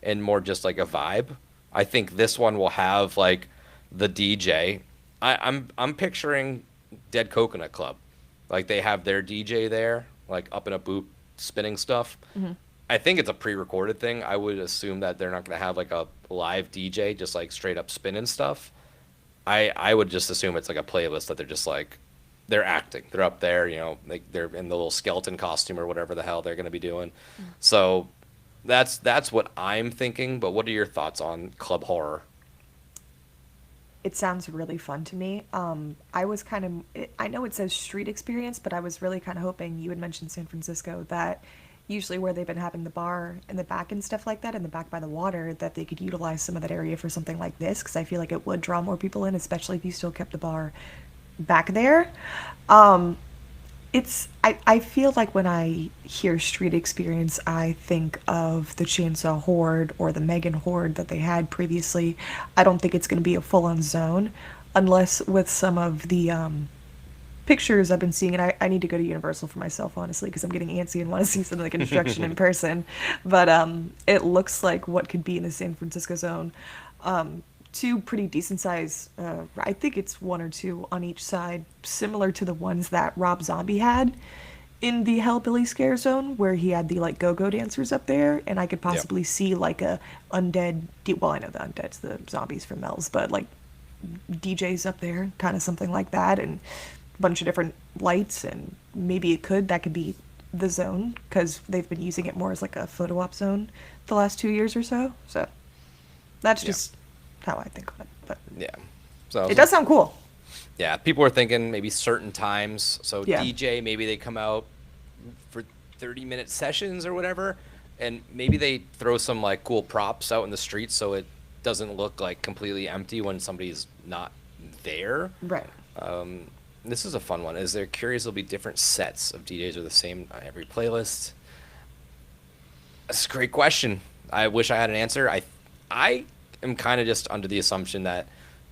and more just like a vibe. I think this one will have like the DJ. I'm picturing Dead Coconut Club, like they have their DJ there, like up in a booth spinning stuff. I think it's a pre-recorded thing. I would assume that they're not going to have like a live DJ just like straight up spinning stuff. I would just assume it's like a playlist that they're just like they're acting. They're up there, you know, like they're in the little skeleton costume or whatever the hell they're going to be doing. So that's what I'm thinking. But what are your thoughts on club horror? It sounds really fun to me. I was kind of, I know it says street experience, but I was really kind of hoping you had mentioned San Francisco, that usually where they've been having the bar in the back and stuff like that, in the back by the water, that they could utilize some of that area for something like this, because I feel like it would draw more people in, especially if you still kept the bar back there. I feel like when I hear street experience, I think of the Chainsaw Horde or the Megan Horde that they had previously. I don't think it's going to be a full-on zone, unless with some of the pictures I've been seeing, and I need to go to Universal for myself, honestly, because I'm getting antsy and want to see some of the construction in person. But it looks like what could be in the San Francisco zone. Two pretty decent size, I think it's one or two on each side, similar to the ones that Rob Zombie had in the Hellbilly Scare Zone, where he had the like go-go dancers up there, and I could possibly see like a undead, well, I know the undead's the zombies from Mel's, but like DJs up there, kind of something like that, and a bunch of different lights, and maybe that could be the zone, because they've been using it more as like a photo op zone the last 2 years or so. So that's just how I think of it. But Yeah. So it does sound cool. yeah, people are thinking maybe certain times. So Yeah. DJ, maybe they come out for 30-minute sessions or whatever, and maybe they throw some like cool props out in the streets so it doesn't look like completely empty when somebody's not there. Right. This is a fun one. Is there curious there'll be different sets of DJs or the same on every playlist? That's a great question. I wish I had an answer. I am kind of just under the assumption that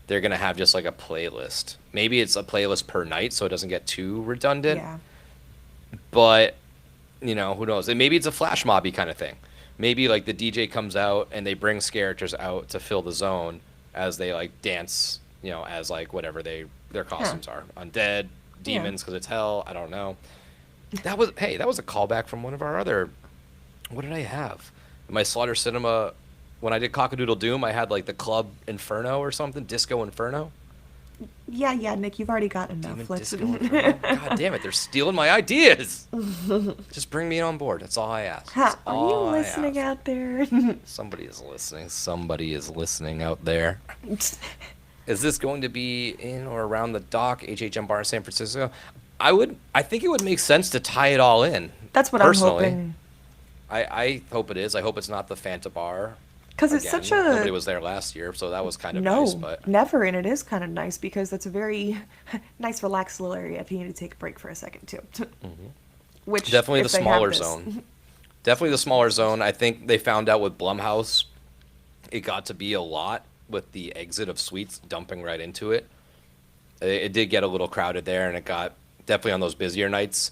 they're gonna have just like a playlist. Maybe it's a playlist per night, so it doesn't get too redundant. Yeah. But you know, who knows? And maybe it's a flash mobby kind of thing. Maybe like the DJ comes out and they bring characters out to fill the zone as they like dance, you know, as like whatever their costumes are. Undead, demons because it's hell. I don't know. That was a callback from one of our other. What did I have? My Slaughter Cinema. When I did Cockadoodle Doom, I had like the Club Inferno or something, Disco Inferno. Yeah, Nick, you've already got enough. Demon Let's Disco Inferno. God damn it, they're stealing my ideas. Just bring me on board. That's all I ask. That's Are you all I listening ask. out there? Somebody is listening. Somebody is listening out there. Is this going to be in or around the dock, HHN Bar in San Francisco? I think it would make sense to tie it all in. That's what personally. I'm hoping. I hope it is. I hope it's not the Fanta Bar. Because it's Again, such a... Nobody was there last year, so that was kind of No, nice. But never, and it is kind of nice because that's a very nice, relaxed little area if you need to take a break for a second, too. Which, definitely if the they have smaller this- zone. Definitely the smaller zone. I think they found out with Blumhouse, it got to be a lot with the exit of suites dumping right into it. It did get a little crowded there, and it got definitely on those busier nights.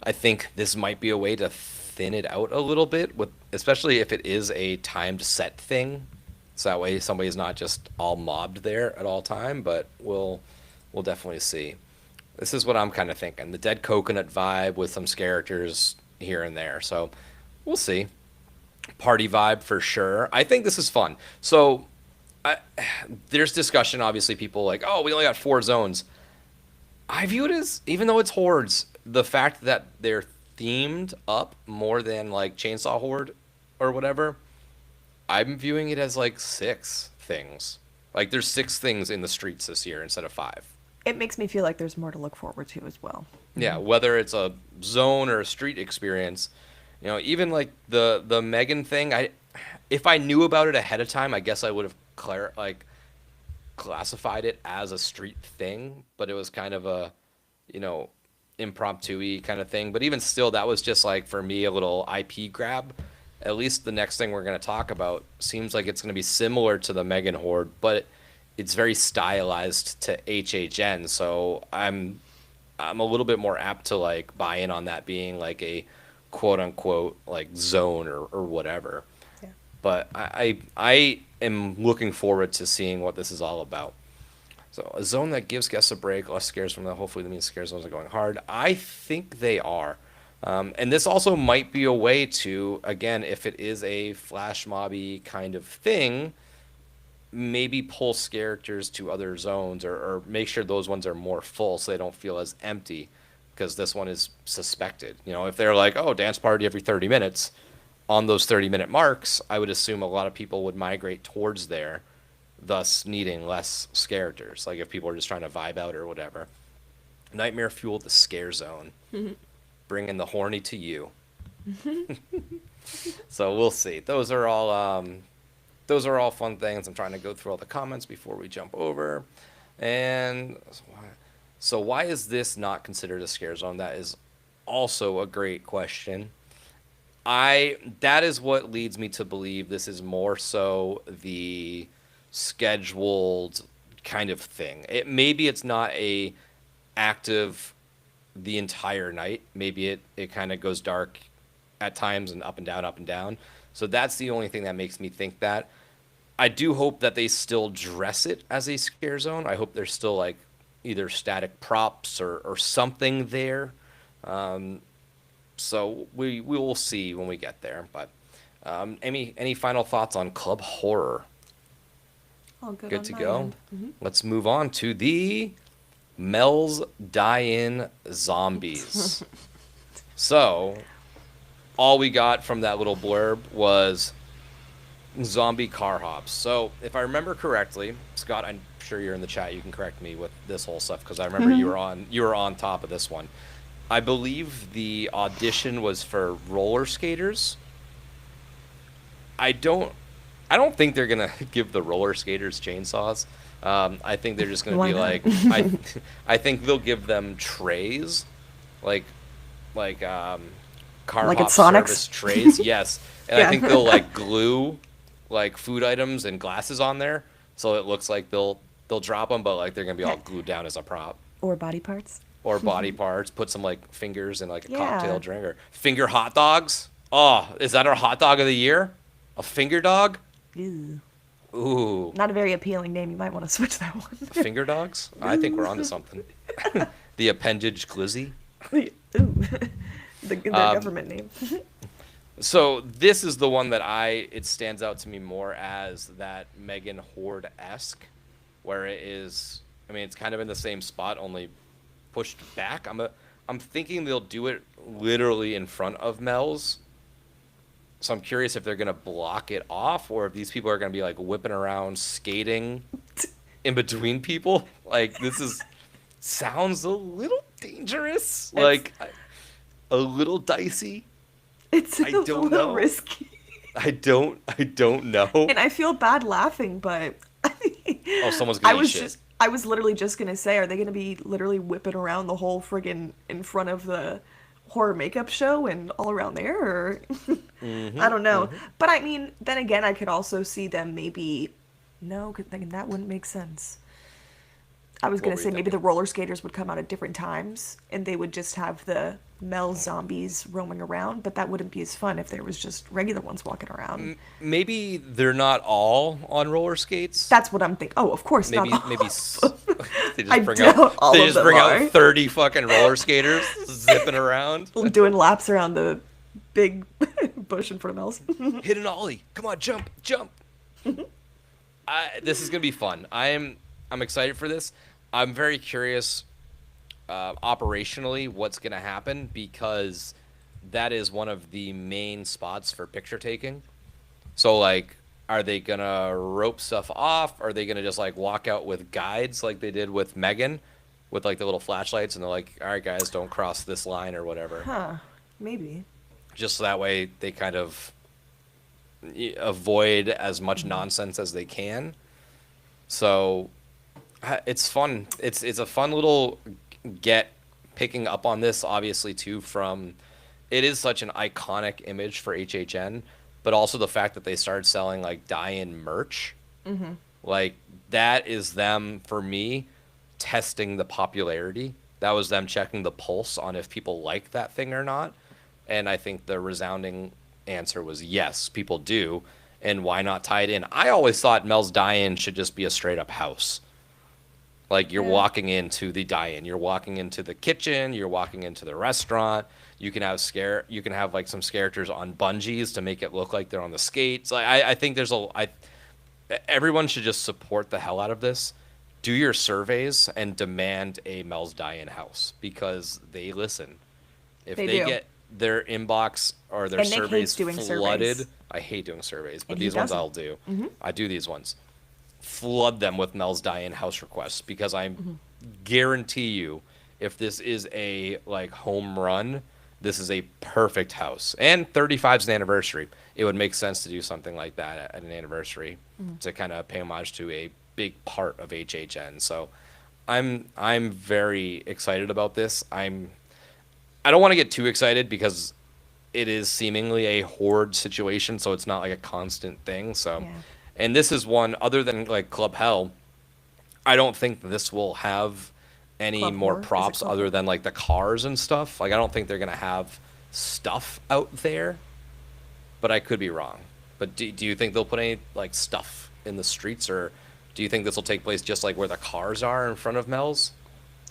I think this might be a way to thin it out a little bit, with especially if it is a timed set thing. So that way somebody's not just all mobbed there at all time. But we'll definitely see. This is what I'm kind of thinking. The Dead Coconut vibe with some characters here and there. So we'll see. Party vibe for sure. I think this is fun. So there's discussion, obviously, people like, oh, we only got 4 zones. I view it as, even though it's hordes, the fact that they're themed up more than like Chainsaw Horde or whatever, I'm viewing it as like 6 things. Like there's 6 things in the streets this year instead of 5. It makes me feel like there's more to look forward to as well. Yeah, whether it's a zone or a street experience, you know, even like the Megan thing, if I knew about it ahead of time, I guess I would have classified it as a street thing, but it was kind of a, you know, impromptu-y kind of thing. But even still, that was just like, for me, a little IP grab. At least the next thing we're going to talk about seems like it's going to be similar to the Megan Horde, but it's very stylized to HHN. So I'm a little bit more apt to like buy in on that being like a quote unquote like zone or whatever. Yeah. But I am looking forward to seeing what this is all about. So a zone that gives guests a break, less scares from them. Hopefully that means scare zones are going hard. I think they are. And this also might be a way to, again, if it is a flash mobby kind of thing, maybe pull characters to other zones or make sure those ones are more full so they don't feel as empty, because this one is suspected. You know, if they're like, oh, dance party every 30 minutes, on those 30-minute marks, I would assume a lot of people would migrate towards there, thus needing less characters. Like if people are just trying to vibe out or whatever. Nightmare Fuel the scare zone. Bringing the horny to you. So we'll see. Those are all fun things. I'm trying to go through all the comments before we jump over. And so why is this not considered a scare zone? That is also a great question. That is what leads me to believe this is more so the scheduled kind of thing. Maybe it's not a active the entire night. Maybe it kind of goes dark at times and up and down, up and down. So that's the only thing that makes me think that. I do hope that they still dress it as a scare zone. I hope there's still like either static props or something there. So we will see when we get there. But any final thoughts on Club Horror? All good Good on to my go. end. Mhm. Let's move on to the Mel's Die-In Zombies. So all we got from that little blurb was zombie car hops. So if I remember correctly, Scott, I'm sure you're in the chat, you can correct me with this whole stuff because I remember you were on top of this one. I believe the audition was for roller skaters. I don't think they're gonna give the roller skaters chainsaws. I think they're just gonna Why be not? like, I think they'll give them trays, like car Like hop at Sonic's? service trays. Yes, and I Yeah. think they'll like glue like food items and glasses on there, so it looks like they'll drop them, but like they're gonna be all glued down as a prop. Or body parts. Or body parts. Put some like fingers in like a Yeah. cocktail drink, or finger hot dogs. Oh, is that our hot dog of the year? A finger dog? Ew. Ooh, Not a very appealing name. You might want to switch that one. finger dogs? I think we're onto something. The appendage glizzy. Ooh. Their government name. So this is the one that it stands out to me more as that Megan Horde-esque, where it is, I mean, it's kind of in the same spot, only pushed back. I'm thinking they'll do it literally in front of Mel's. So I'm curious if they're going to block it off or if these people are going to be like whipping around, skating in between people. Like sounds a little dangerous, like a little dicey. It's I a don't little know. risky. I don't know. And I feel bad laughing, but Oh, someone's gonna eat shit. I was literally just gonna say, are they gonna be literally whipping around the whole friggin' in front of the horror makeup show and all around there? Or I don't know. But I mean, then again, I could also see them maybe because that wouldn't make sense. I was What gonna were you say maybe thinking? the roller skaters would come out at different times and they would just have the Mel zombies roaming around, but that wouldn't be as fun if there was just regular ones walking around. Maybe they're not all on roller skates. That's what I'm thinking. Oh, of course Maybe not. maybe they I just bring doubt out all they of just them bring are. out 30 fucking roller skaters zipping around. Doing laps around the big bush in front of Mel's. Hit an ollie. Come on, jump. This is gonna be fun. I'm excited for this. I'm very curious operationally what's gonna happen, because that is one of the main spots for picture taking. So like, are they gonna rope stuff off? Are they gonna just like walk out with guides like they did with Megan, with like the little flashlights, and they're like, all right guys, don't cross this line or whatever. Huh. Maybe. Just so that way they kind of avoid as much nonsense as they can. So it's fun. It's a fun little get picking up on this, obviously, too, from it is such an iconic image for HHN, but also the fact that they started selling like die-in merch. Like that is them, for me, testing the popularity. That was them checking the pulse on if people like that thing or not. And I think the resounding answer was yes, people do. And why not tie it in? I always thought Mel's die-in should just be a straight up house. Like you're walking into the die-in, you're walking into the kitchen, you're walking into the restaurant. You can have like some characters on bungees to make it look like they're on the skates. Like I think everyone should just support the hell out of this. Do your surveys and demand a Mel's die-in house because they listen. If they do. get their inbox or their And Nick hates surveys doing flooded, surveys. I hate doing surveys, but And he these ones doesn't. I'll do. I do these ones. Flood them with Mel's die-in house requests because I guarantee you, if this is a like home run, this is a perfect house. And 35's an anniversary. It would make sense to do something like that at an anniversary to kind of pay homage to a big part of HHN. So I'm very excited about this. I don't want to get too excited because it is seemingly a horde situation, so it's not like a constant thing. So, Yeah. and this is one other than like Club Hell. I don't think this will have any Club more Horror? Is it props Club other Horror? than like the cars and stuff. Like I don't think they're gonna have stuff out there, but I could be wrong. But do you think they'll put any like stuff in the streets, or do you think this will take place just like where the cars are in front of Mel's?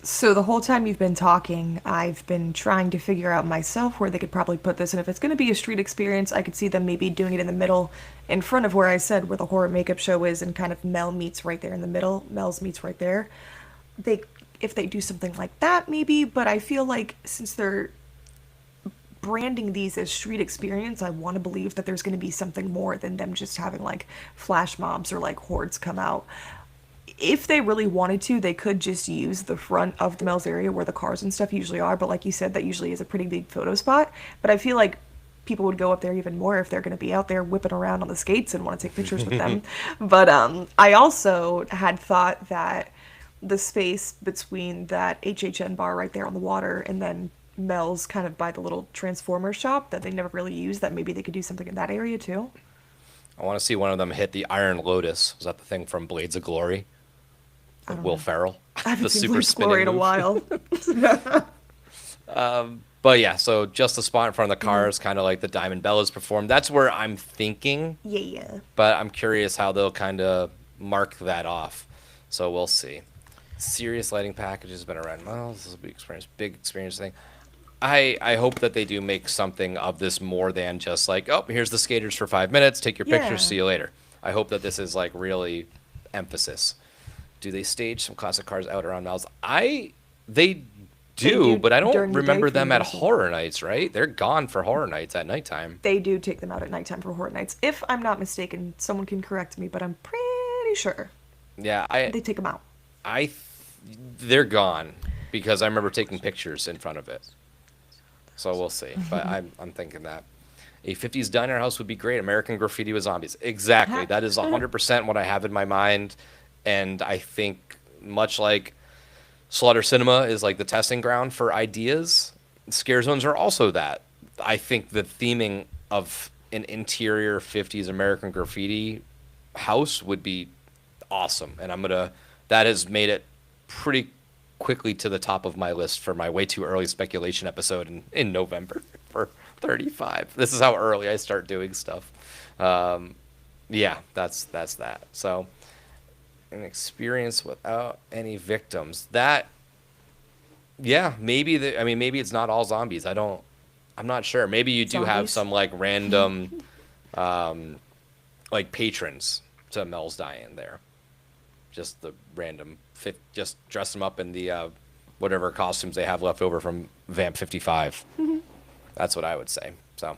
So the whole time you've been talking, I've been trying to figure out myself where they could probably put this. And if it's going to be a street experience, I could see them maybe doing it in the middle, in front of where I said where the horror makeup show is, and kind of Mel meets right there in the middle. Mel's meets right there. If they do something like that, maybe. But I feel like since they're branding these as street experience, I want to believe that there's going to be something more than them just having like flash mobs or like hordes come out. If they really wanted to, they could just use the front of the Mel's area where the cars and stuff usually are. But like you said, that usually is a pretty big photo spot. But I feel like people would go up there even more if they're going to be out there whipping around on the skates and want to take pictures with them. But I also had thought that the space between that HHN bar right there on the water and then Mel's kind of by the little transformer shop that they never really use, that maybe they could do something in that area too. I want to see one of them hit the Iron Lotus. Is that the thing from Blades of Glory? With Will Ferrell. I haven't The seen super Blades Glory in a spinning while. But yeah, so just the spot in front of the cars, kind of like the Diamond Bellas performed. That's where I'm thinking, Yeah. but I'm curious how they'll kind of mark that off. So we'll see. Serious lighting package has been around. Well, this is a big experience thing. I hope that they do make something of this more than just like, oh, here's the skaters for 5 minutes, take your pictures, Yeah. see you later. I hope that this is like really emphasis. Do they stage some classic cars out around Mel's? They do, do but I don't during the day remember for them at Universal. horror nights, right? They're gone for horror nights at nighttime. They do take them out at nighttime for horror nights. If I'm not mistaken, someone can correct me, but I'm pretty sure Yeah, they take them out. they're gone because I remember taking pictures in front of it. So we'll see. But I'm thinking that a 50s diner house would be great. American Graffiti with zombies. Exactly. That is 100% what I have in my mind. And I think much like Slaughter Cinema is like the testing ground for ideas, Scare Zones are also that. I think the theming of an interior 50s American Graffiti house would be awesome. And that has made it pretty quickly to the top of my list for my way too early speculation episode in November for 35. This is how early I start doing stuff. Yeah, that's that. So an experience without any victims. That, yeah, maybe maybe it's not all zombies. I'm not sure. Maybe you do have Zombies? some like random like patrons to Mel's die-in there. Just the random just dress them up in the whatever costumes they have left over from Vamp 55. That's what I would say. So,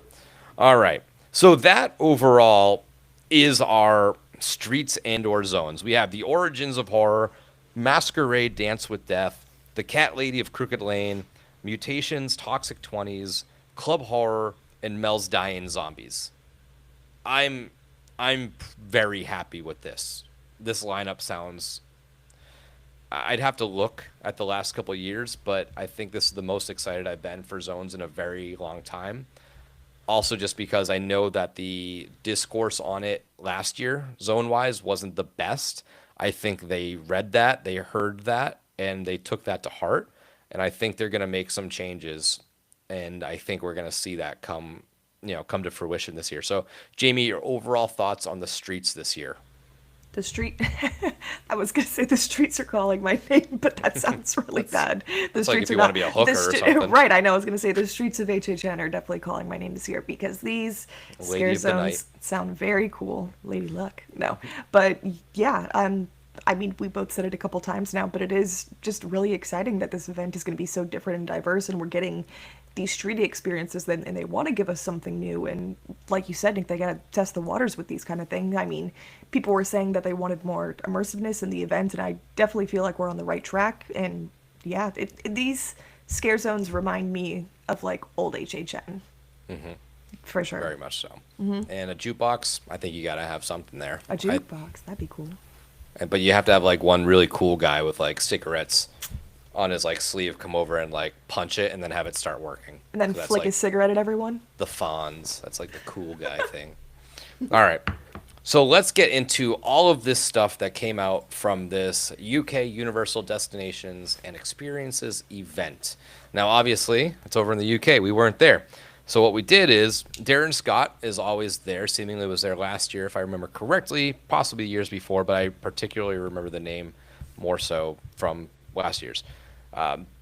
all right. So that overall is our streets and/or zones. We have the Origins of Horror, Masquerade Dance with Death, the Cat Lady of Crooked Lane, Mutations, Toxic 20s, Club Horror, and Mel's Die-In Zombies. I'm very happy with this. This lineup sounds. I'd have to look at the last couple of years, but I think this is the most excited I've been for zones in a very long time. Also, just because I know that the discourse on it last year, zone wise, wasn't the best. I think they read that, they heard that, and they took that to heart. And I think they're going to make some changes. And I think we're going to see that come to fruition this year. So, Jamie, your overall thoughts on the streets this year? The street. I was gonna say the streets are calling my name, but that sounds really bad. The It's like streets if you are want not. to be a hooker or something. Right. I know. I was gonna say the streets of HHN are definitely calling my name this year because these Lady scare of the night. zones sound very cool. Lady Luck. No, but yeah. I mean, we both said it a couple times now, but it is just really exciting that this event is going to be so different and diverse, and we're getting these street experiences, and they want to give us something new. And like you said, Nick, they got to test the waters with these kind of things. I mean, people were saying that they wanted more immersiveness in the event, and I definitely feel like we're on the right track. And yeah, these scare zones remind me of like old HHN. For sure. Very much so. And a jukebox, I think you got to have something there. A jukebox, that'd be cool. But you have to have like one really cool guy with like cigarettes on his like sleeve come over and like punch it and then have it start working. And then So that's flick like his cigarette at everyone. the Fonz. That's like the cool guy thing. All right. So let's get into all of this stuff that came out from this UK Universal Destinations and Experiences event. Now, obviously, it's over in the UK. We weren't there. So what we did is Darren Scott is always there. Seemingly was there last year, if I remember correctly, possibly years before, but I particularly remember the name more so from last year's.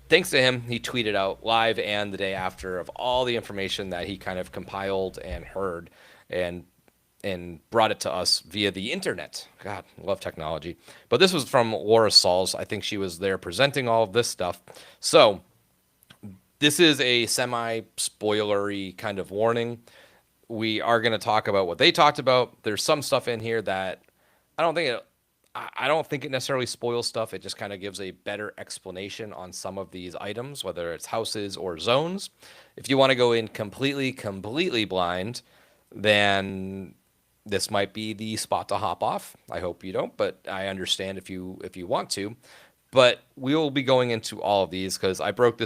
Thanks to him, he tweeted out live and the day after of all the information that he kind of compiled and heard and brought it to us via the internet. God, I love technology. But this was from Laura Sauls. I think she was there presenting all of this stuff. So this is a semi-spoilery kind of warning. We are going to talk about what they talked about. There's some stuff in here that I don't think it necessarily spoils stuff. It just kind of gives a better explanation on some of these items, whether it's houses or zones. If you want to go in completely blind, then this might be the spot to hop off. I hope you don't, but I understand if you want to. But we will be going into all of these because I broke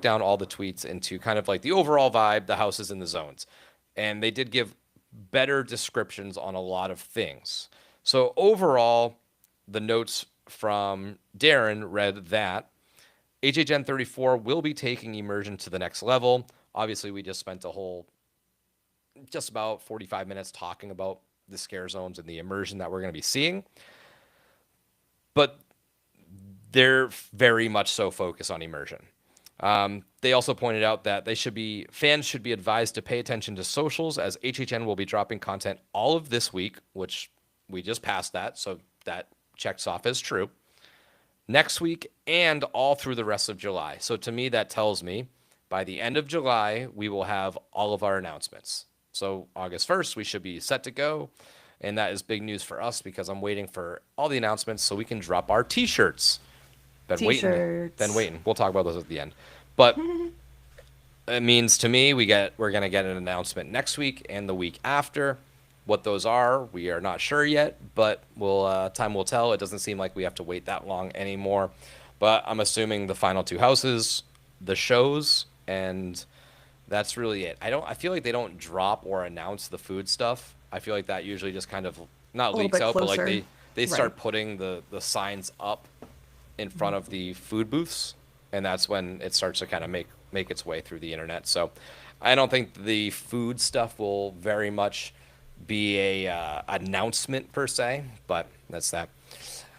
down all the tweets into kind of like the overall vibe, the houses and the zones. And they did give better descriptions on a lot of things. So overall, the notes from Darren read that HHN34 will be taking immersion to the next level. Obviously, we just spent just about 45 minutes talking about the scare zones and the immersion that we're going to be seeing. But they're very much so focused on immersion. They also pointed out that fans should be advised to pay attention to socials as HHN will be dropping content all of this week, which we just passed that, so that checks off as true. Next week and all through the rest of July. So to me, that tells me by the end of July, we will have all of our announcements. So August 1st, we should be set to go. And that is big news for us because I'm waiting for all the announcements so we can drop our t-shirts. Been waiting. We'll talk about those at the end. But it means to me we're going to get an announcement next week and the week after. What those are, we are not sure yet, but time will tell. It doesn't seem like we have to wait that long anymore. But I'm assuming the final two houses, the shows, and that's really it. I feel like they don't drop or announce the food stuff. I feel like that usually just kind of not leaks out, but like they start putting the signs up in front of the food booths, and that's when it starts to kind of make its way through the internet. So I don't think the food stuff will very much be a announcement per se, but that's that.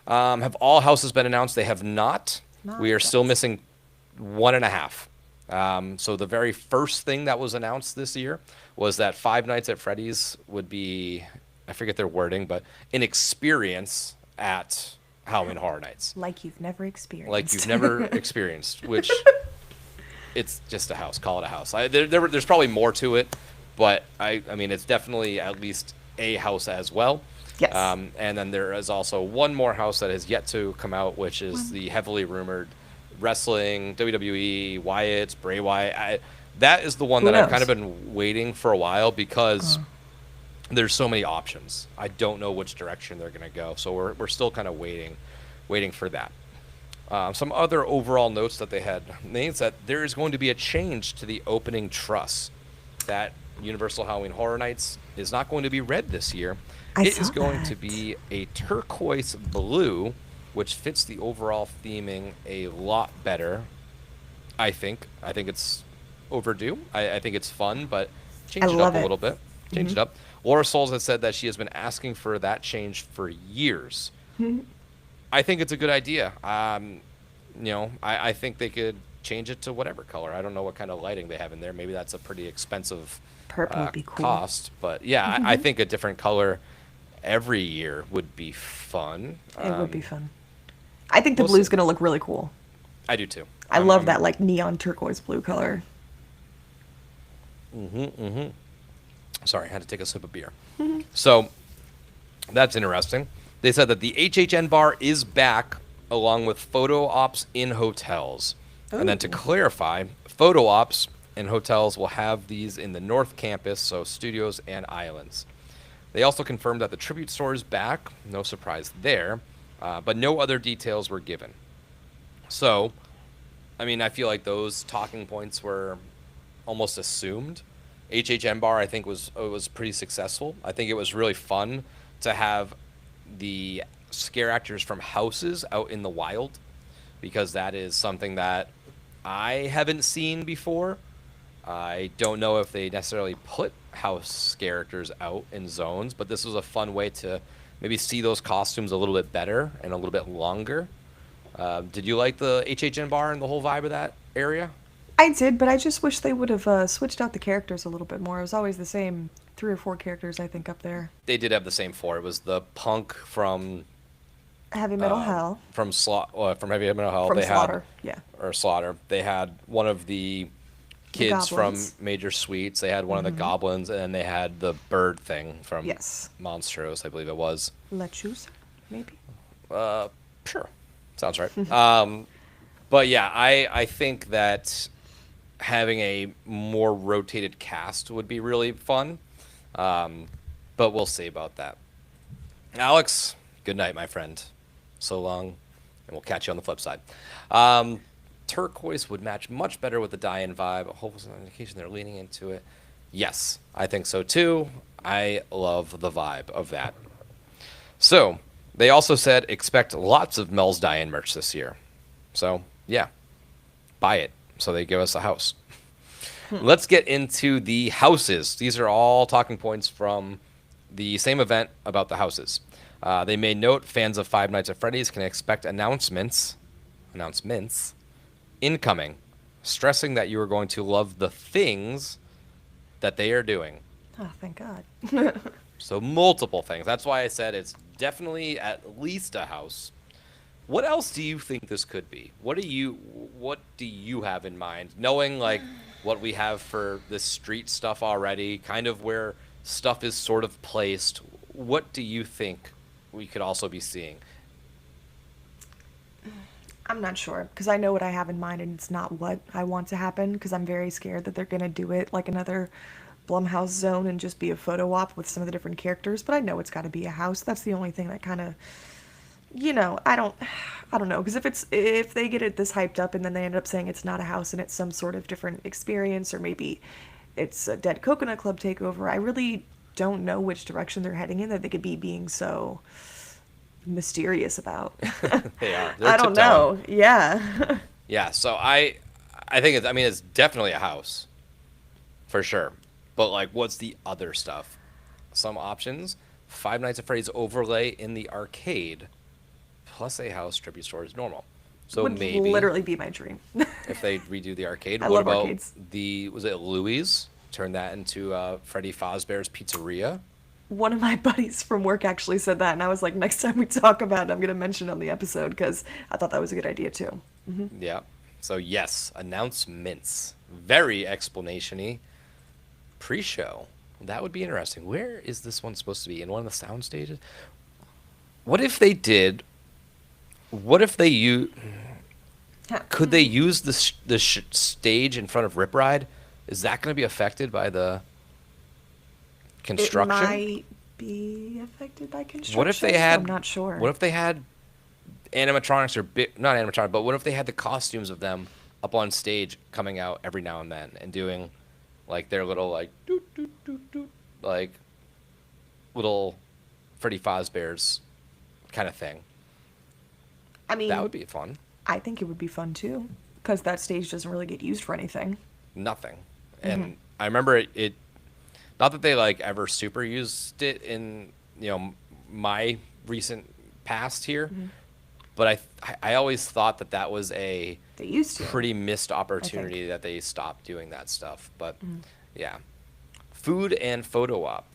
Have all houses been announced? They have not. We are still missing 1.5. So the very first thing that was announced this year was that Five Nights at Freddy's would be, I forget their wording, but an experience at Halloween Horror Nights. Like you've never experienced. Which it's just a house. Call it a house. There's probably more to it, but I mean, it's definitely at least a house as well. Yes. And then there is also one more house that has yet to come out, which is the heavily rumored wrestling, WWE, Wyatt's, Bray Wyatt. That is the one that I've kind of been waiting for a while because there's so many options. I don't know which direction they're going to go, so we're still kind of waiting for that. Some other overall notes that they had means that there is going to be a change to the opening truss. That Universal Halloween Horror Nights is not going to be red this year. It is going to be a turquoise blue, which fits the overall theming a lot better. I think it's overdue. I think it's fun, but change it up a little bit. Change it up. Laura Souls has said that she has been asking for that change for years. I think it's a good idea. I think they could change it to whatever color. I don't know what kind of lighting they have in there. Maybe that's a pretty expensive Purple would be cool. cost. But yeah, I think a different color every year would be fun. It would be fun. I think the blue's going to look really cool. I do too. I love that like neon turquoise blue color. Sorry, I had to take a sip of beer. So that's interesting. They said that the HHN bar is back along with photo ops in hotels. And then to clarify, photo ops in hotels will have these in the North Campus, so studios and islands. They also confirmed that the tribute store is back. No surprise there. But no other details were given. So, I mean, I feel like those talking points were almost assumed. HHN bar, I think, was pretty successful. I think it was really fun to have the scare actors from houses out in the wild, because that is something that I haven't seen before. I don't know if they necessarily put house characters out in zones, but this was a fun way to maybe see those costumes a little bit better and a little bit longer. Did you like the HHN bar and the whole vibe of that area? I did, but I just wish they would have switched out the characters a little bit more. It was always the same 3 or 4 characters, I think, up there. They did have the same 4. It was the punk from Heavy Metal Hell. From Heavy Metal Hell. From Slaughter, yeah. Or Slaughter. They had one of the kids from Major Sweets. They had one of the goblins, and then they had the bird thing from Monstros, I believe it was. Lechus, maybe? Sure. Sounds right. But yeah, I think that having a more rotated cast would be really fun. But we'll see about that. Alex, good night, my friend. So long, and we'll catch you on the flip side. Turquoise would match much better with the die-in vibe. Hopefully, an indication they're leaning into it. Yes, I think so too. I love the vibe of that. So, they also said expect lots of Mel's die-in merch this year. So, yeah, buy it. So they give us a house. Let's get into the houses. These are all talking points from the same event about the houses. They made note fans of Five Nights at Freddy's can expect announcements incoming, stressing that you are going to love the things that they are doing. Oh, thank God. So multiple things. That's why I said it's definitely at least a house. What else do you think this could be? What do you have in mind? Knowing like what we have for the street stuff already, kind of where stuff is sort of placed, what do you think we could also be seeing? I'm not sure, because I know what I have in mind and it's not what I want to happen, because I'm very scared that they're going to do it like another Blumhouse zone and just be a photo op with some of the different characters, but I know it's got to be a house. That's the only thing that kind of, I don't know, because if they get it this hyped up and then they end up saying it's not a house and it's some sort of different experience, or maybe it's a Dead Coconut Club takeover, I really don't know which direction they're heading in that they could be being so mysterious about. They are. I don't know. Yeah. Yeah. So I think it's definitely a house, for sure. But like, what's the other stuff? Some options: Five Nights at Freddy's overlay in the arcade, plus a house tribute store is normal. So would maybe literally be my dream. if they redo the arcade. I What love about arcades. was it Louis? Turn that into Freddy Fazbear's Pizzeria. One of my buddies from work actually said that, and I was like, next time we talk about it, I'm going to mention it on the episode, because I thought that was a good idea too. Yeah. So yes, announcements. Very explanation-y. Pre-show. That would be interesting. Where is this one supposed to be? In one of the sound stages? What if they did? What if they could they use the stage in front of Rip Ride? Is that going to be affected by the construction. It might be affected by construction. What if they had? I'm not sure. What if they had animatronics or not animatronics, but what if they had the costumes of them up on stage coming out every now and then and doing like their little like doot, doot, doot, doot, like little Freddy Fazbear's kind of thing. I mean, That would be fun. I think it would be fun too, because that stage doesn't really get used for anything. Nothing. And I remember it not that they like ever super used it in, my recent past here, but I always thought that was a They used to. pretty missed opportunity that they stopped doing that stuff. But yeah, food and photo op.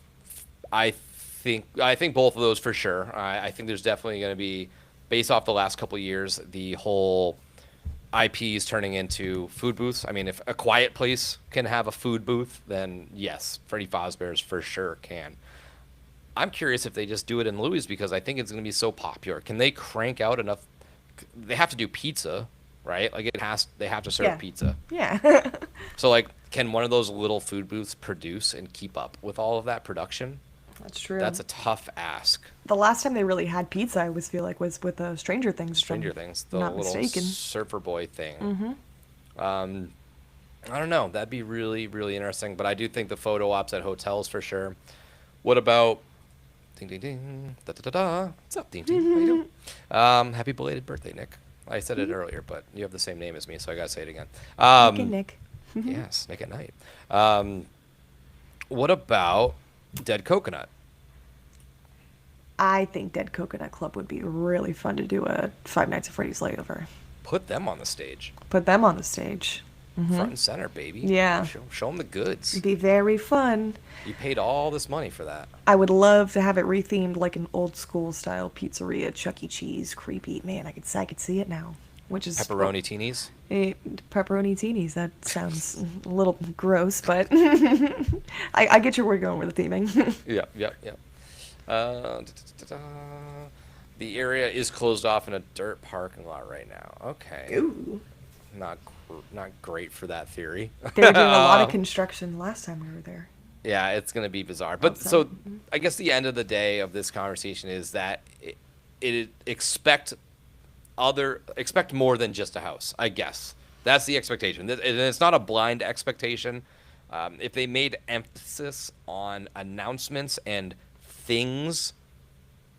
I think both of those for sure. I think there's definitely going to be, based off the last couple of years, the whole IPs turning into food booths. I mean, if A Quiet Place can have a food booth, then yes, Freddy Fazbear's for sure can. I'm curious if they just do it in Louis because I think it's going to be so popular. Can they crank out enough? They have to do pizza, right? Like they have to serve pizza. Yeah. So like, can one of those little food booths produce and keep up with all of that production? That's true. That's a tough ask. The last time they really had pizza, I always feel like, was with Stranger Things. Stranger Things, the not little mistaken. surfer boy thing. I don't know. That'd be really, really interesting. But I do think the photo ops at hotels for sure. What about ding ding ding da da da da? What's up, ding ding? How you doing? Happy belated birthday, Nick. I said it earlier, but you have the same name as me, so I gotta say it again. Nick and Nick. Yes, Nick at night. What about Dead Coconut? I think Dead Coconut Club would be really fun to do a Five Nights at Freddy's layover. Put them on the stage. Put them on the stage. Front and center, baby. Yeah. Show them the goods. It'd be very fun. You paid all this money for that. I would love to have it rethemed like an old school style pizzeria, Chuck E. Cheese, creepy. Man, I could see it now. Which is Pepperoni teenies. Pepperoni teenies. That sounds a little gross, but I get your word going with the theming. Yeah. The area is closed off in a dirt parking lot right now. Okay. Ooh. Not great for that theory. They were doing a lot of construction last time we were there. Yeah, it's going to be bizarre. But Outside. so I guess the end of the day of this conversation is that it expect more than just a house, I guess. That's the expectation. And it's not a blind expectation. If they made emphasis on announcements and things,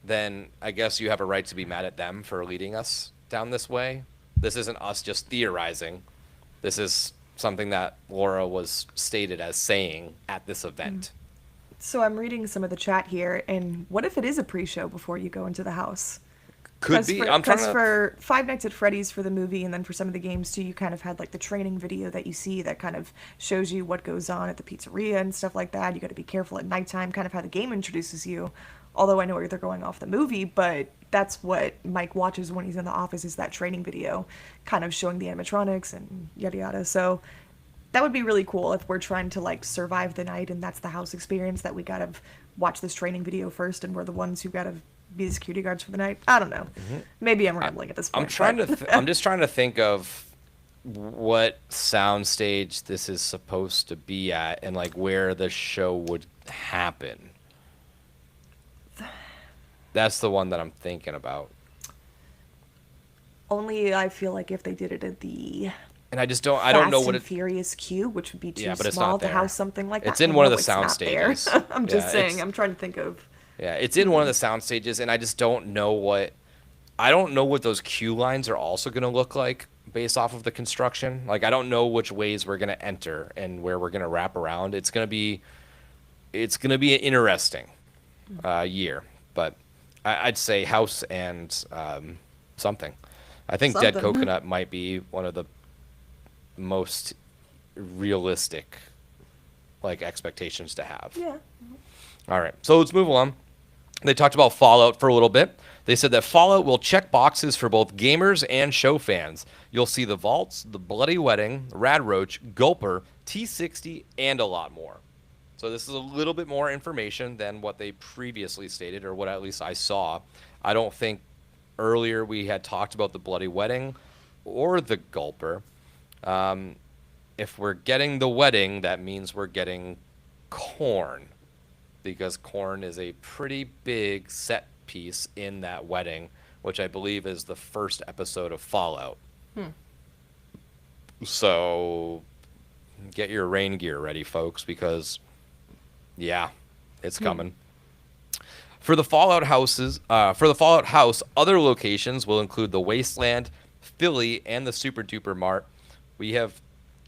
then I guess you have a right to be mad at them for leading us down this way. This isn't us just theorizing. This is something that Laura was stated as saying at this event. So I'm reading some of the chat here, and what if it is a pre-show before you go into the house? Could be. Because for Five Nights at Freddy's for the movie, and then for some of the games too, you kind of had like the training video that you see that kind of shows you what goes on at the pizzeria and stuff like that. You got to be careful at nighttime, kind of how the game introduces you. Although I know they're going off the movie, but that's what Mike watches when he's in the office, is that training video, kind of showing the animatronics and yada yada. So that would be really cool if we're trying to like survive the night and that's the house experience, that we gotta watch this training video first and we're the ones who gotta be the security guards for the night. I don't know. Maybe I'm rambling at this point. I'm just trying to think of what soundstage this is supposed to be at and like where the show would happen. That's the one that I'm thinking about. Only I feel like if they did it at the And I don't know what and Furious Q, which would be too but it's small not to there. house something like that. It's in I one of know the it's sound not there. stages. I'm just Yeah, saying. I'm trying to think of. Yeah, it's in one of the sound stages, and I just don't know what those cue lines are also going to look like based off of the construction. Like, I don't know which ways we're going to enter and where we're going to wrap around. It's going to be an interesting year, but I'd say house and something. I think Dead Something. Coconut might be one of the most realistic like expectations to have. Yeah. All right, so let's move on. They talked about Fallout for a little bit. They said that Fallout will check boxes for both gamers and show fans. You'll see the vaults, the Bloody Wedding, Rad Roach, Gulper, T60, and a lot more. So this is a little bit more information than what they previously stated, or what at least I saw. I don't think earlier we had talked about the Bloody Wedding or the Gulper. If we're getting the wedding, that means we're getting corn. because corn is a pretty big set piece in that wedding, which I believe is the first episode of Fallout. So get your rain gear ready, folks, because yeah, it's coming. For the Fallout House, other locations will include the Wasteland, Philly, and the Super Duper Mart. We have,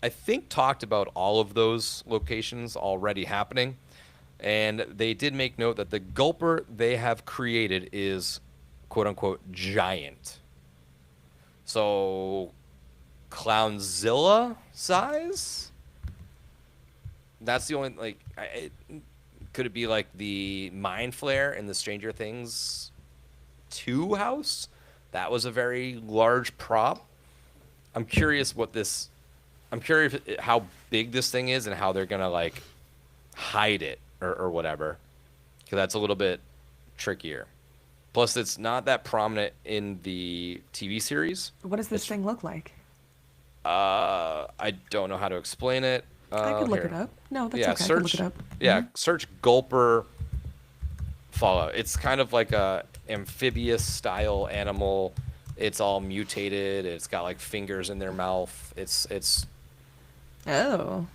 I think, talked about all of those locations already happening, and they did make note that the gulper they have created is quote unquote giant. So Clownzilla size? That's the only, like, could it be like the Mind Flare in the Stranger Things 2 house? That was a very large prop. I'm curious how big this thing is and how they're going to, like, hide it or whatever. Because that's a little bit trickier. Plus, it's not that prominent in the TV series. What does this thing look like? I don't know how to explain it. I could look here. it up. No, that's Yeah, okay. I search. could look it up. Yeah, search Gulper Fallout. It's kind of like a amphibious style animal. It's all mutated. It's got like fingers in their mouth. It's Oh.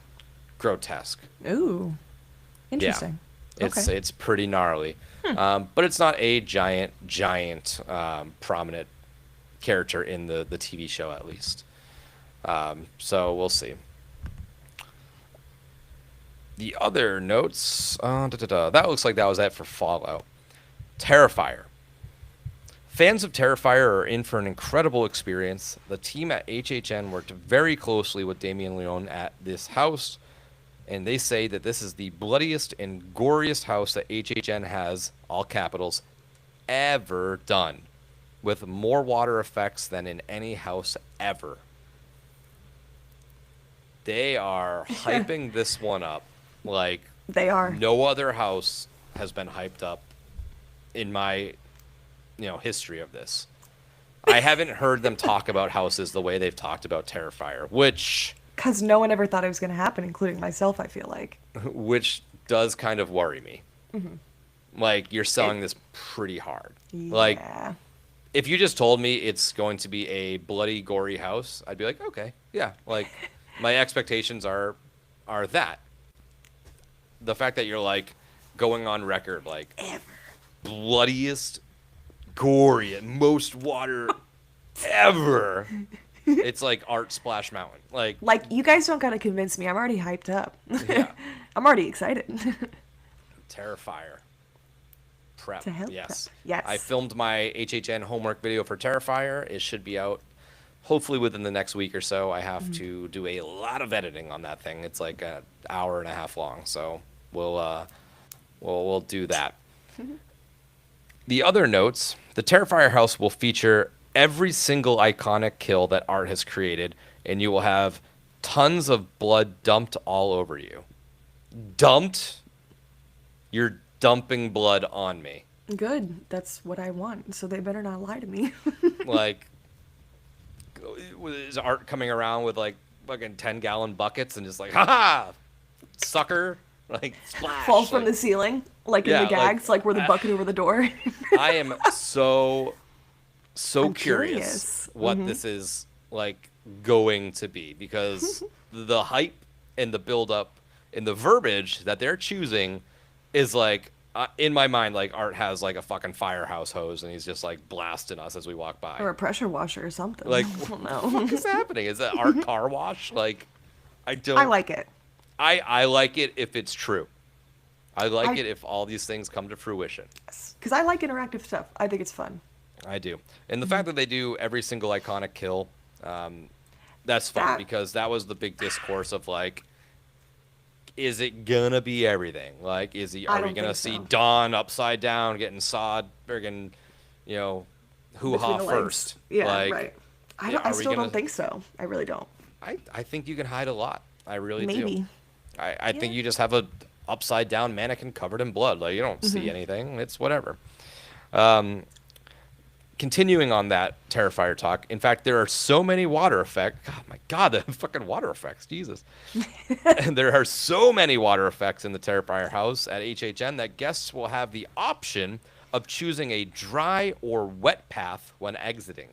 grotesque. Ooh. Interesting. It's pretty gnarly. But it's not a giant prominent character in the TV show, at least. So we'll see. The other notes, that looks like that was it for Fallout. Terrifier. Fans of Terrifier are in for an incredible experience. The team at HHN worked very closely with Damien Leone at this house, and they say that this is the bloodiest and goriest house that HHN has, all capitals, ever done, with more water effects than in any house ever. They are hyping this one up like They are. no other house has been hyped up in my history of this. I haven't heard them talk about houses the way they've talked about Terrifier, which Because no one ever thought it was going to happen, including myself, I feel like. does kind of worry me. Like, you're selling this pretty hard. Like, Yeah. if you just told me it's going to be a bloody, gory house, I'd be like, okay, yeah. Like, my expectations are that. The fact that you're, like, going on record, like, Ever. bloodiest, gory, and most water ever. It's like Art Splash Mountain. Like, You guys don't got to convince me. I'm already hyped up. yeah. I'm already excited. Terrifier. Prep. To help Yes. prep. Yes. I filmed my HHN homework video for Terrifier. It should be out hopefully within the next week or so. I have to do a lot of editing on that thing. It's like an hour and a half long, so we'll do that. The other notes, the Terrifier house will feature every single iconic kill that Art has created, and you will have tons of blood dumped all over you. Dumped? You're dumping blood on me. Good. That's what I want. So they better not lie to me. Like, is Art coming around with like fucking 10-gallon buckets and just like, ha, sucker, like splash, Falls from like, the ceiling, like in Yeah, the gags, like where the bucket over the door. I am so I'm curious curious. what this is like going to be, because the hype and the build up and the verbiage that they're choosing is like, in my mind, like Art has like a fucking firehouse hose and he's just like blasting us as we walk by. Or a pressure washer or something. Like, I don't what know. the fuck is happening? Is that Art car wash? Like, I don't. I like it. I like it if it's true. I like it if all these things come to fruition. Because I like interactive stuff. I think it's fun. I do. And the fact that they do every single iconic kill, that's fun, That- because that was the big discourse of like, is it gonna be everything? Like, are we don't gonna think see so. Dawn upside down getting sawed, friggin', hoo-ha Between the legs. first? Yeah, like, right. yeah, I are we still gonna- don't think so. I really don't. I think you can hide a lot. I really do. Maybe. I think you just have a upside down mannequin covered in blood. Like, you don't see anything. It's whatever. continuing on that Terrifier talk, in fact, there are so many water effects. God, my God, the fucking water effects, Jesus! And there are so many water effects in the Terrifier house at HHN that guests will have the option of choosing a dry or wet path when exiting.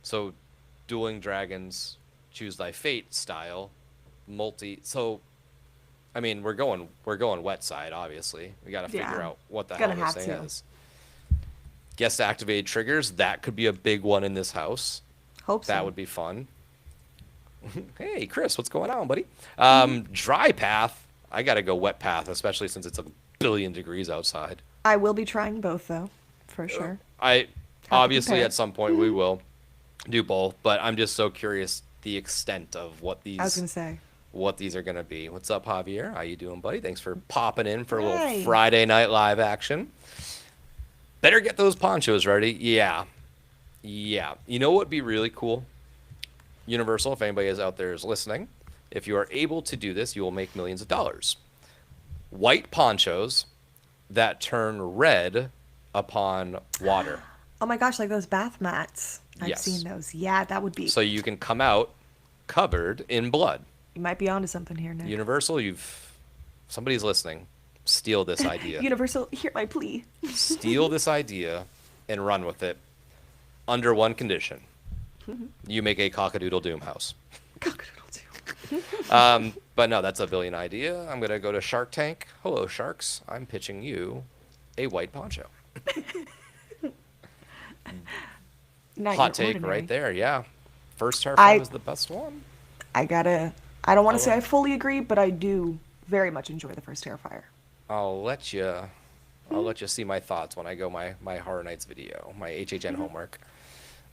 So, Dueling Dragons, Choose Thy Fate style, So, I mean, we're going wet side. Obviously, we got to figure out what the hell this thing is. Guest activated triggers, that could be a big one in this house. Hope so. That would be fun. Hey, Chris, what's going on, buddy? Dry path, I gotta go wet path, especially since it's a billion degrees outside. I will be trying both, though, for sure. Obviously at some point we will do both, but I'm just so curious the extent of what these. I was gonna say. What these are gonna be. What's up, Javier? How you doing, buddy? Thanks for popping in for a little Hey. Friday night live action. Better get those ponchos ready. Yeah. You know what would be really cool? Universal, if anybody is out there is listening, if you are able to do this, you will make millions of dollars. White ponchos that turn red upon water. Oh my gosh, like those bath mats. I've Yes. seen those. Yeah, that would be. So you can come out covered in blood. You might be onto something here, Nick. Universal, somebody's listening. Steal this idea. Universal, hear my plea. Steal this idea and run with it under one condition. You make a cockadoodle doom house. Cock-a-doodle-doo. But no, that's a billion idea. I'm going to go to Shark Tank. Hello, sharks. I'm pitching you a white poncho. Not Hot your take ordinary. right there, yeah. First Terrifier was the best one. I don't want to say I fully agree, but I do very much enjoy the first Terrifier. I'll let you see my thoughts when I go my Horror Nights video, my HHN homework.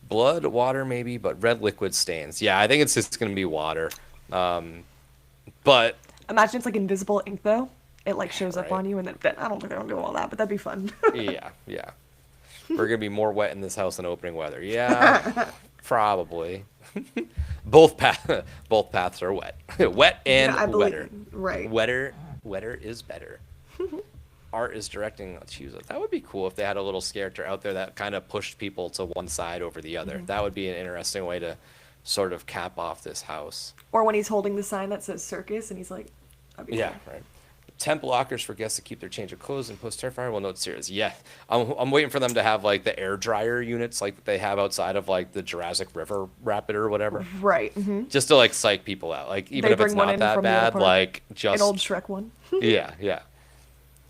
Blood, water maybe, but red liquid stains. Yeah, I think it's just going to be water. But Imagine it's like invisible ink, though. It like shows up Right. on you, and then I don't think I'm doing all that, but that'd be fun. yeah. We're going to be more wet in this house than opening weather. Yeah, probably. Both paths are wet. Wet and Yeah, I believe- wetter. right. Wetter is better. Art is directing. Let's use it. That would be cool if they had a little character out there that kind of pushed people to one side over the other. That would be an interesting way to sort of cap off this house. Or when he's holding the sign that says circus, and he's like, that'd be Yeah, cool. right. Temp lockers for guests to keep their change of clothes and post Terrifier. Well, no, it's serious. Yeah, I'm waiting for them to have like the air dryer units like they have outside of like the Jurassic River Rapid or whatever. Right. Mm-hmm. Just to like psych people out. Like even They if it's bring one not in that from the other bad, park. like just An old Shrek one. yeah.